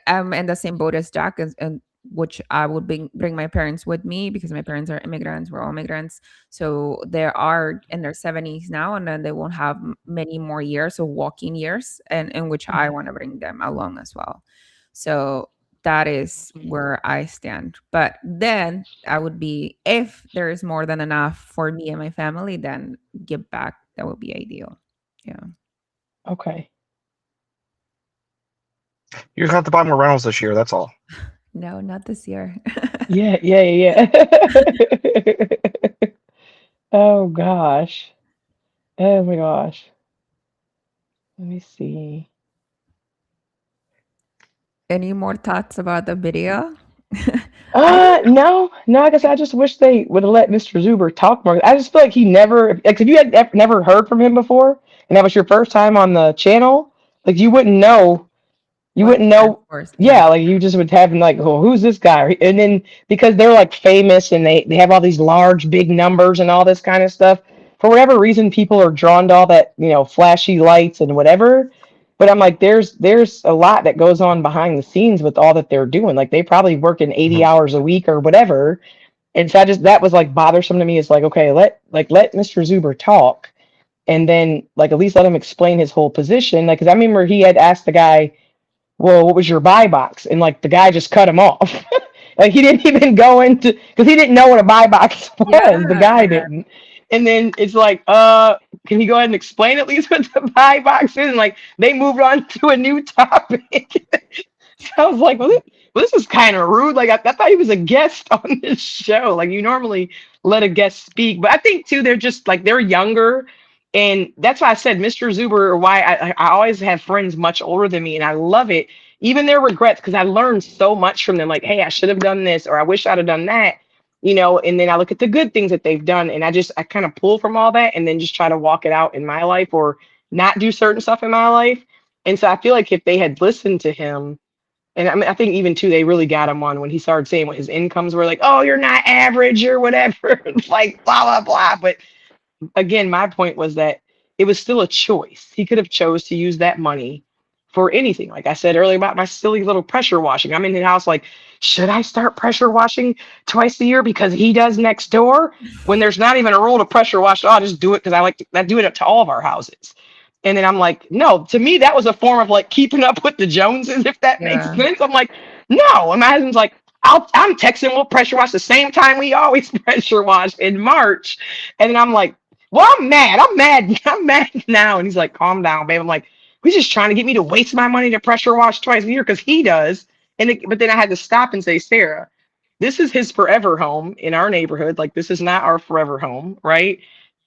I'm in the same boat as Jack, and which I would bring my parents with me because my parents are immigrants. We're all immigrants. So they are in their 70s now, and then they won't have many more years, so walking years, and in which I want to bring them along as well. So that is where I stand. But then I would be, if there is more than enough for me and my family, then give back. That would be ideal. Yeah. Okay. You just have to buy more rentals this year. That's all. No, not this year. Yeah. Oh gosh. Oh my gosh. Let me see. Any more thoughts about the video? No. I guess I just wish they would have let Mr. Zuber talk more. I just feel like he never, like, if you had never heard from him before, and that was your first time on the channel, like, you wouldn't know. You What wouldn't he know. stands for, Yeah, like you just would have like, oh, who's this guy? And then because they're like famous and they have all these large, big numbers and all this kind of stuff, for whatever reason, people are drawn to all that, flashy lights and whatever. But I'm like, there's a lot that goes on behind the scenes with all that they're doing. Like they probably work in 80 hours a week or whatever. And so that was like bothersome to me. It's like, okay, let Mr. Zuber talk, and then like at least let him explain his whole position. Like, because I remember he had asked the guy, well, what was your buy box? And like the guy just cut him off. Like he didn't even go into, because he didn't know what a buy box was. The guy didn't. And then it's like, can you go ahead and explain at least what the buy box is? And like they moved on to a new topic. So I was like, well, this is kind of rude. Like I thought he was a guest on this show. Like you normally let a guest speak, but I think too they're just like they're younger, and that's why I said Mr. Zuber, or why I always have friends much older than me, and I love it. Even their regrets, because I learned so much from them. Like, hey, I should have done this, or I wish I'd have done that. And then I look at the good things that they've done, and I kind of pull from all that, and then just try to walk it out in my life, or not do certain stuff in my life. And so I feel like if they had listened to him, and I mean, I think even too, they really got him on when he started saying what his incomes were, like, oh, you're not average or whatever, like blah, blah, blah. But again, my point was that it was still a choice. He could have chose to use that money for anything. Like I said earlier about my silly little pressure washing. I'm in the house like, should I start pressure washing twice a year because he does next door? When there's not even a rule to pressure wash, I'll just do it because I do it to all of our houses. And then I'm like, no, to me, that was a form of like keeping up with the Joneses, if that makes sense. I'm like, no. And my husband's like, I'm texting, we'll pressure wash the same time we always pressure wash in March. And then I'm like, well, I'm mad now. And he's like, calm down, babe. I'm like, he's just trying to get me to waste my money to pressure wash twice a year because he does. But then I had to stop and say, Sarah, this is his forever home in our neighborhood. Like, this is not our forever home, right?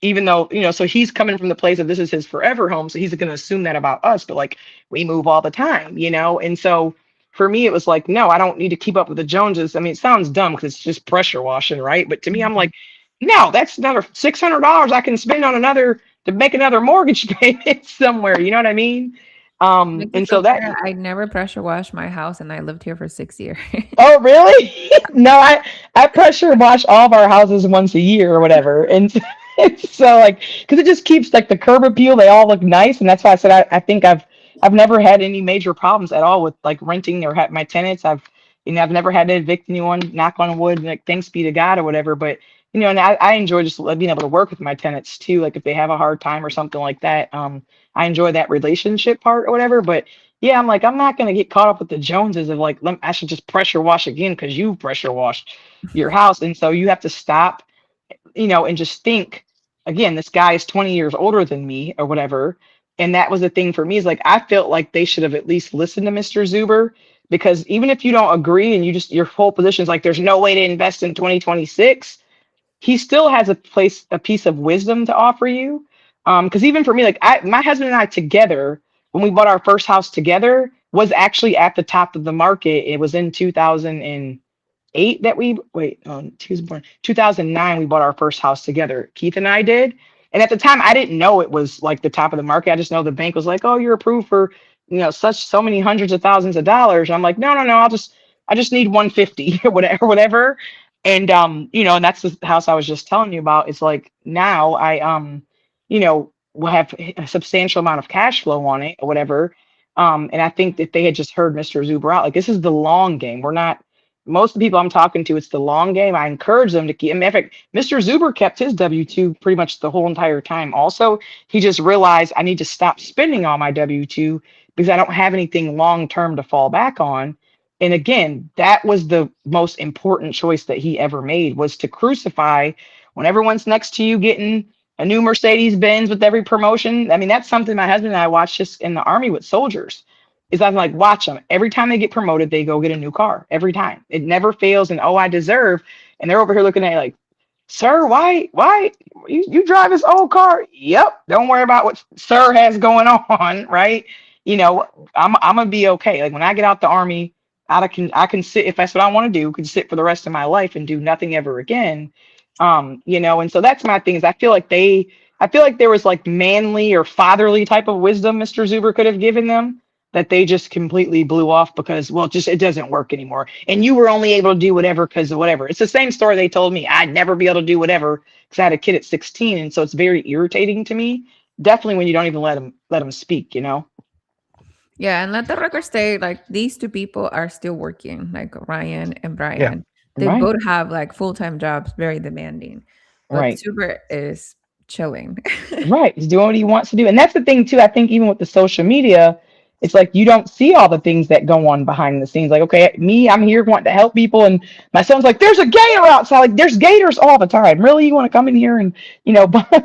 Even though, so he's coming from the place of this is his forever home. So he's going to assume that about us. But like, we move all the time, And so for me, it was like, no, I don't need to keep up with the Joneses. I mean, it sounds dumb because it's just pressure washing, right? But to me, I'm like, no, that's another $600 I can spend on to make another mortgage payment somewhere. You know what I mean? And so that I never pressure washed my house, and I lived here for 6 years. Oh, really? No, I pressure wash all of our houses once a year or whatever. And so like, because it just keeps like the curb appeal, they all look nice. And that's why I said I think I've never had any major problems at all with like renting or my tenants. I've never had to evict anyone, knock on wood, like thanks be to God or whatever. But you know, and I enjoy just being able to work with my tenants too. Like if they have a hard time or something like that, I enjoy that relationship part or whatever. But yeah, I'm like, I'm not gonna get caught up with the Joneses of like, I should just pressure wash again because you pressure washed your house, and so you have to stop, you know, and just think again, this guy is 20 years older than me or whatever. And that was the thing for me is like, I felt like they should have at least listened to Mr. Zuber, because even if you don't agree and you just, your whole position is like, there's no way to invest in 2026, he still has a piece of wisdom to offer you. Because even for me, like my husband and I together, when we bought our first house together, was actually at the top of the market. It was in 2008 that we he was born 2009. We bought our first house together. Keith and I did, and at the time I didn't know it was like the top of the market. I just know the bank was like, "Oh, you're approved for so many hundreds of thousands of dollars." I'm like, "No, no, no. I just need 150 or whatever." And and that's the house I was just telling you about. It's like now I will have a substantial amount of cash flow on it or whatever. And I think that they had just heard Mr. Zuber out. Like this is the long game. We're not most of the people I'm talking to, it's the long game. I encourage them to keep. In fact, Mr. Zuber kept his W-2 pretty much the whole entire time. Also, he just realized I need to stop spending on my W-2 because I don't have anything long term to fall back on. And again, that was the most important choice that he ever made, was to crucify when everyone's next to you getting a new Mercedes Benz with every promotion. I mean, that's something my husband and I watched just in the Army with soldiers. Is I'm like, watch them. Every time they get promoted, they go get a new car. Every time. It never fails. And oh, I deserve. And they're over here looking at it like, sir, why you drive this old car? Yep. Don't worry about what sir has going on, right? I'm gonna be okay. Like when I get out the Army, I can sit, if that's what I want to do, can sit for the rest of my life and do nothing ever again. And so that's my thing is I feel like there was like manly or fatherly type of wisdom Mr. Zuber could have given them that they just completely blew off because, well, it doesn't work anymore. And you were only able to do whatever because of whatever. It's the same story they told me. I'd never be able to do whatever because I had a kid at 16. And so it's very irritating to me. Definitely when you don't even let them speak, Yeah, and let the record stay, like these two people are still working, like Ryan and Brian. Yeah. They Right. both have like full-time jobs, very demanding. But Right. Zuber is chilling. Right. He's doing what he wants to do. And that's the thing too. I think even with the social media, it's like you don't see all the things that go on behind the scenes. Like, okay, I'm here wanting to help people. And my son's like, there's a gator outside. Like, there's gators all the time. Really? You want to come in here and,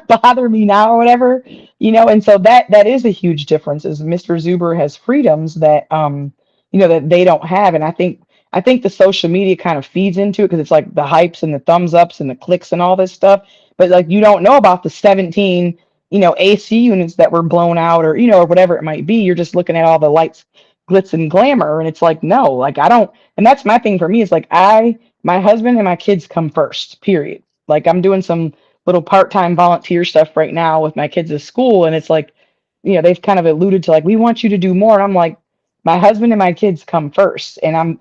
bother me now or whatever? And so that is a huge difference is Mr. Zuber has freedoms that that they don't have. And I think the social media kind of feeds into it because it's like the hypes and the thumbs ups and the clicks and all this stuff. But like you don't know about the 17 AC units that were blown out or or whatever it might be. You're just looking at all the lights, glitz and glamour, and it's like no, like I don't. And that's my thing for me is like my husband and my kids come first, period. Like I'm doing some little part-time volunteer stuff right now with my kids at school, and it's like they've kind of alluded to like we want you to do more, and I'm like my husband and my kids come first. And I'm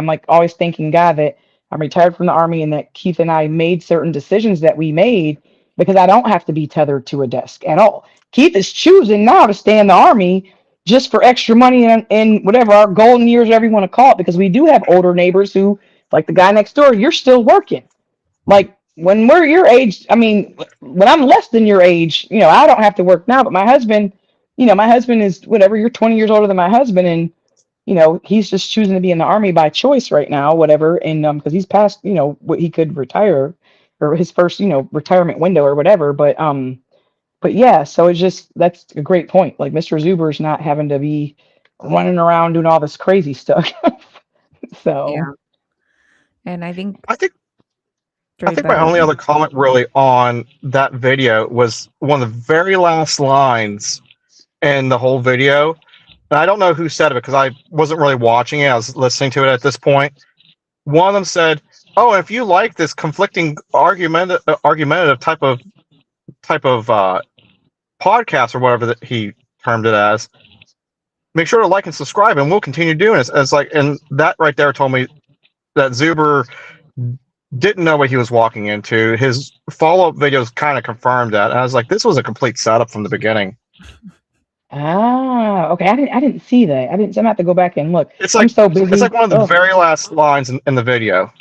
like always thanking God that I'm retired from the Army and that Keith and I made certain decisions that we made because I don't have to be tethered to a desk at all. Keith is choosing now to stay in the Army just for extra money and whatever our golden years, whatever you want to call it, because we do have older neighbors who, like the guy next door, you're still working. Like when we're your age, I mean, when I'm less than your age, I don't have to work now, but my husband is whatever, you're 20 years older than my husband, and he's just choosing to be in the Army by choice right now, whatever. And because he's past, what he could retire or his first, retirement window or whatever. But yeah, so that's a great point. Like Mr. Zuber's not having to be running around doing all this crazy stuff. So Yeah. And I think I think my only other comment really on that video was one of the very last lines in the whole video. And I don't know who said it because I wasn't really watching it. I was listening to it at this point. One of them said, "Oh, if you like this conflicting argumentative type of podcast or whatever that he termed it as, make sure to like and subscribe, and we'll continue doing this." And it's like, and that right there told me that Zuber didn't know what he was walking into. His follow-up videos kind of confirmed that. And I was like, this was a complete setup from the beginning. okay. I didn't see that. I'm gonna have to go back and look. It's like I'm so busy. It's like one of the very last lines in the video.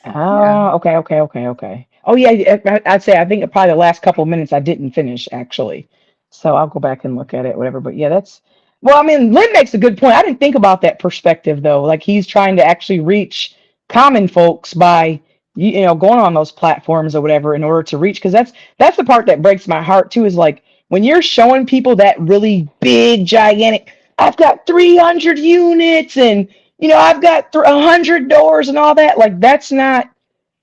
Yeah. Oh, okay. Oh yeah, I'd say I think probably the last couple of minutes I didn't finish actually, so I'll go back and look at it, whatever. But yeah, that's well, I mean, Lynn makes a good point. I didn't think about that perspective though. Like he's trying to actually reach common folks by going on those platforms or whatever in order to reach. Because that's the part that breaks my heart too. Is like when you're showing people that really big, gigantic. I've got 300 units and I've got 100 doors and all that. Like, that's not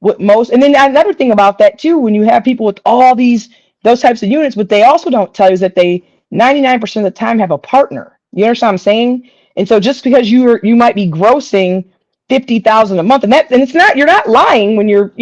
what most. And then another thing about that too, when you have people with all those types of units, what they also don't tell you is that they 99% of the time have a partner. You understand what I'm saying? And so just because you might be grossing 50,000 a month, and it's not, you're not lying when you're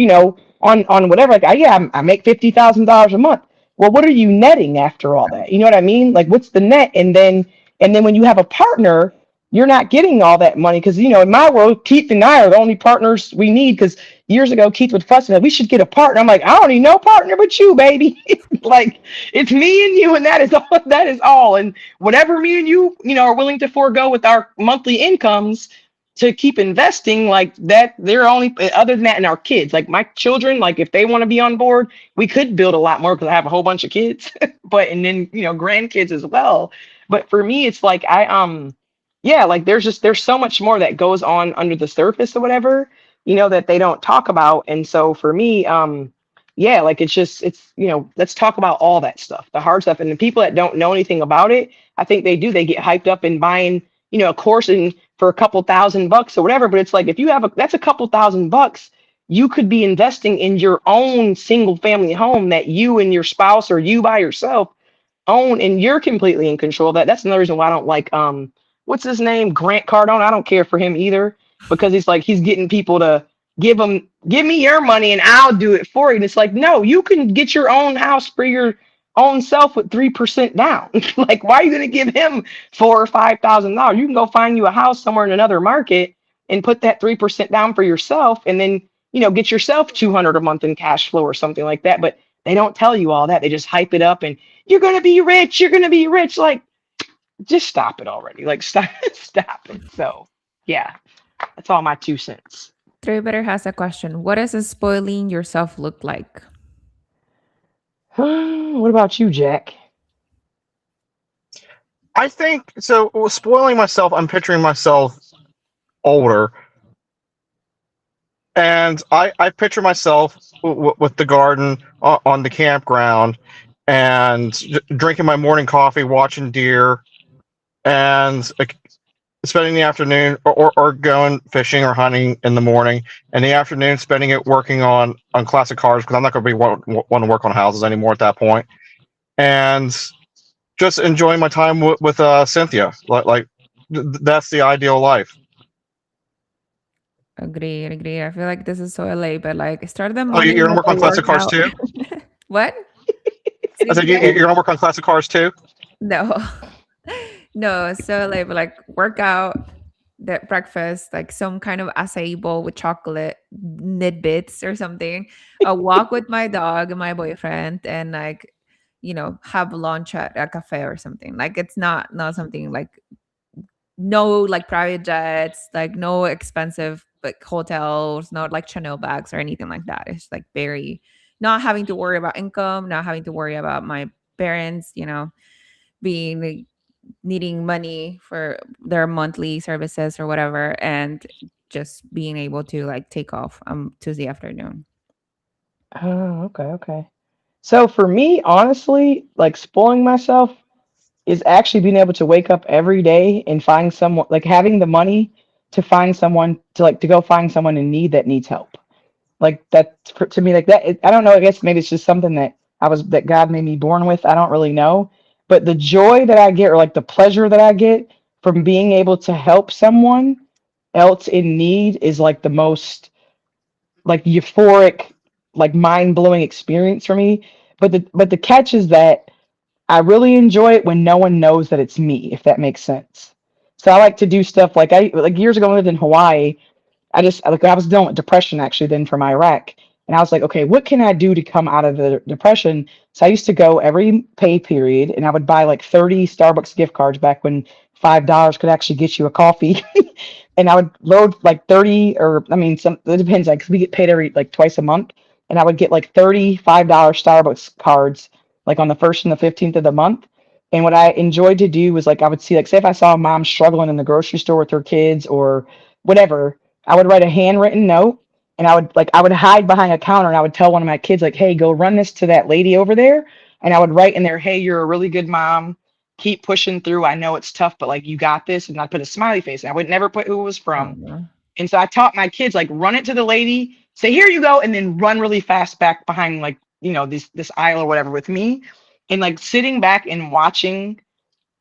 on whatever. Like, I make $50,000 a month. Well, what are you netting after all that? You know what I mean? Like, what's the net? And then when you have a partner, you're not getting all that money because in my world, Keith and I are the only partners we need. Because years ago, Keith would fuss and we should get a partner. I'm like, I don't need no partner but you, baby. Like it's me and you, and that is all. That is all. And whatever me and you, are willing to forego with our monthly incomes to keep investing like that, they're only other than that, and our kids, like my children, like if they want to be on board, we could build a lot more because I have a whole bunch of kids, but and then grandkids as well. But for me, it's like yeah, like there's so much more that goes on under the surface or whatever, that they don't talk about. And so for me, yeah, like let's talk about all that stuff, the hard stuff. And the people that don't know anything about it, I think they get hyped up in buying, a course for a couple $1,000 or whatever. But it's like if you have that's a couple $1,000, you could be investing in your own single family home that you and your spouse or you by yourself own, and you're completely in control of that. That's another reason why I don't like what's his name, Grant Cardone. I don't care for him either because he's getting people to give me your money and I'll do it for you. And it's like, no, you can get your own house for your own self with 3% down. Like, why are you gonna give him $4,000 or $5,000? You can go find you a house somewhere in another market and put that 3% down for yourself, and then get yourself 200 a month in cash flow or something like that. But they don't tell you all that. They just hype it up and you're gonna be rich. You're gonna be rich. Like, just stop it already. Like, stop it. So, yeah, that's all my 2 cents. Trey Better has a question. What does spoiling yourself look like? What about you, Jack? I think so. Spoiling myself, I'm picturing myself older, and I picture myself with the garden on the campground and drinking my morning coffee, watching deer, and spending the afternoon or going fishing or hunting in the morning, and the afternoon spending it working on classic cars because I'm not going to be want to work on houses anymore at that point, and just enjoying my time with Cynthia. Like that's the ideal life. Agreed. I feel like this is so LA, but like start the Oh, morning. you're gonna with work on a classic cars workout. too? What? I said you're gonna work on classic cars too? No. No, so like workout, that breakfast, like some kind of acai bowl with chocolate, tidbits or something. A walk with my dog and my boyfriend, and like, have lunch at a cafe or something. Like it's not something like no like private jets, like no expensive like hotels, not like Chanel bags or anything like that. It's like very not having to worry about income, not having to worry about my parents, being like, needing money for their monthly services or whatever, and just being able to like take off Tuesday afternoon. Oh, okay. So for me, honestly, like spoiling myself is actually being able to wake up every day and find someone, like having the money to find someone to go find someone in need that needs help. Like that to me, like that. I don't know. I guess maybe it's just something that God made me born with. I don't really know, but the joy that I get, or like the pleasure that I get from being able to help someone else in need, is like the most like euphoric, like mind blowing experience for me. But the catch is that I really enjoy it when no one knows that it's me, if that makes sense. So I like to do stuff like years ago when I lived in Hawaii. I was dealing with depression actually then from Iraq. And I was like, okay, what can I do to come out of the depression? So I used to go every pay period and I would buy like 30 Starbucks gift cards back when $5 could actually get you a coffee. And I would load like 30, or I mean, some, it depends, like, 'cause we get paid every like twice a month. And I would get like $35 Starbucks cards like on the 1st and the 15th of the month. And what I enjoyed to do was like, I would see, like, say if I saw a mom struggling in the grocery store with her kids or whatever, I would write a handwritten note and I would hide behind a counter and I would tell one of my kids, like, hey, go run this to that lady over there. And I would write in there, hey, you're a really good mom. Keep pushing through. I know it's tough, but like, you got this. And I put a smiley face. And I would never put who it was from. Oh, And so I taught my kids, like, run it to the lady, say, here you go, and then run really fast back behind, like, this aisle or whatever with me. And like sitting back and watching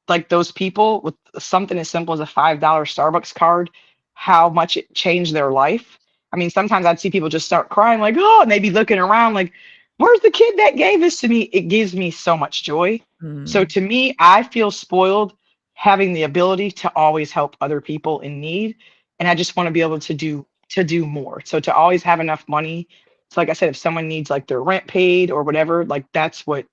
like those people with something as simple as a $5 Starbucks card, how much it changed their life. I mean, sometimes I'd see people just start crying, like, oh, and they'd be looking around like, where's the kid that gave this to me? It gives me so much joy. So to me, I feel spoiled having the ability to always help other people in need. And I just want to be able to do more. So to always have enough money. So like I said, if someone needs like their rent paid or whatever, like that's what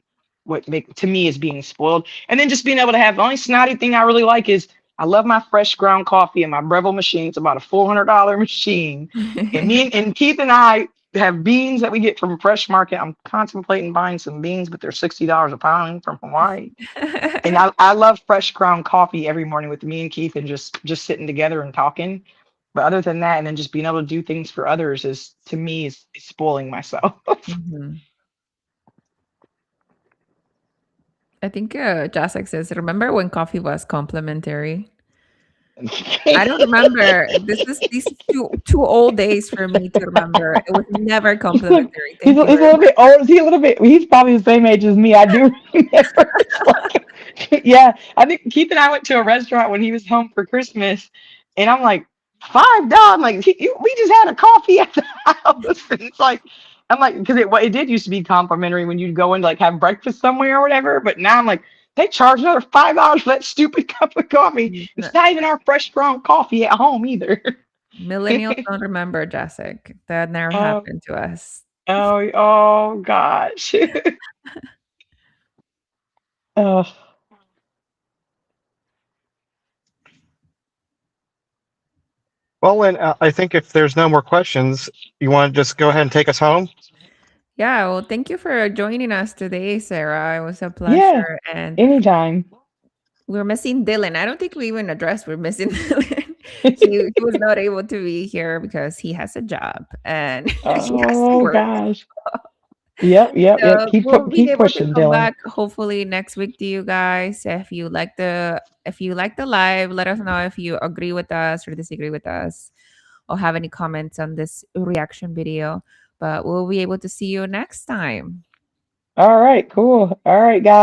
make to me is being spoiled. And then just being able to have, the only snotty thing I really like is I love my fresh ground coffee and my Breville machine. It's about a $400 machine. And me and Keith and I have beans that we get from Fresh Market. I'm contemplating buying some beans, but they're $60 a pound from Hawaii. And I love fresh ground coffee every morning with me and Keith and just sitting together and talking. But other than that, and then just being able to do things for others is, to me, is spoiling myself. Mhm. I think Jacek says, remember when coffee was complimentary? I don't remember. These two old days for me to remember. It was never complimentary. He's Thank you a very little bit old. Is he a little bit? He's probably the same age as me. I do remember. Yeah, I think Keith and I went to a restaurant when he was home for Christmas, and I'm like, $5. I'm like, we just had a coffee at the house. And it's like, I'm like, because it did used to be complimentary when you'd go and like have breakfast somewhere or whatever. But now I'm like, they charge another $5 for that stupid cup of coffee. much. It's not even our fresh ground coffee at home either. Millennials don't remember, Jacek. That never Oh, happened to us. oh gosh. Oh. Well, Lynn, I think if there's no more questions, you want to just go ahead and take us home? Yeah, well, thank you for joining us today, Sarah. It was a Yeah, pleasure. And anytime. we're missing Dylan. I don't think we even addressed we're missing Dylan. He was not able to be here because he has a job and he has to Oh work. gosh. Yep. So we'll be Keep able to pushing, come Dylan. back hopefully next week to you guys. If you like the live, let us know if you agree with us or disagree with us or have any comments on this reaction video. But we'll be able to see you next time. All right, cool. All right, guys.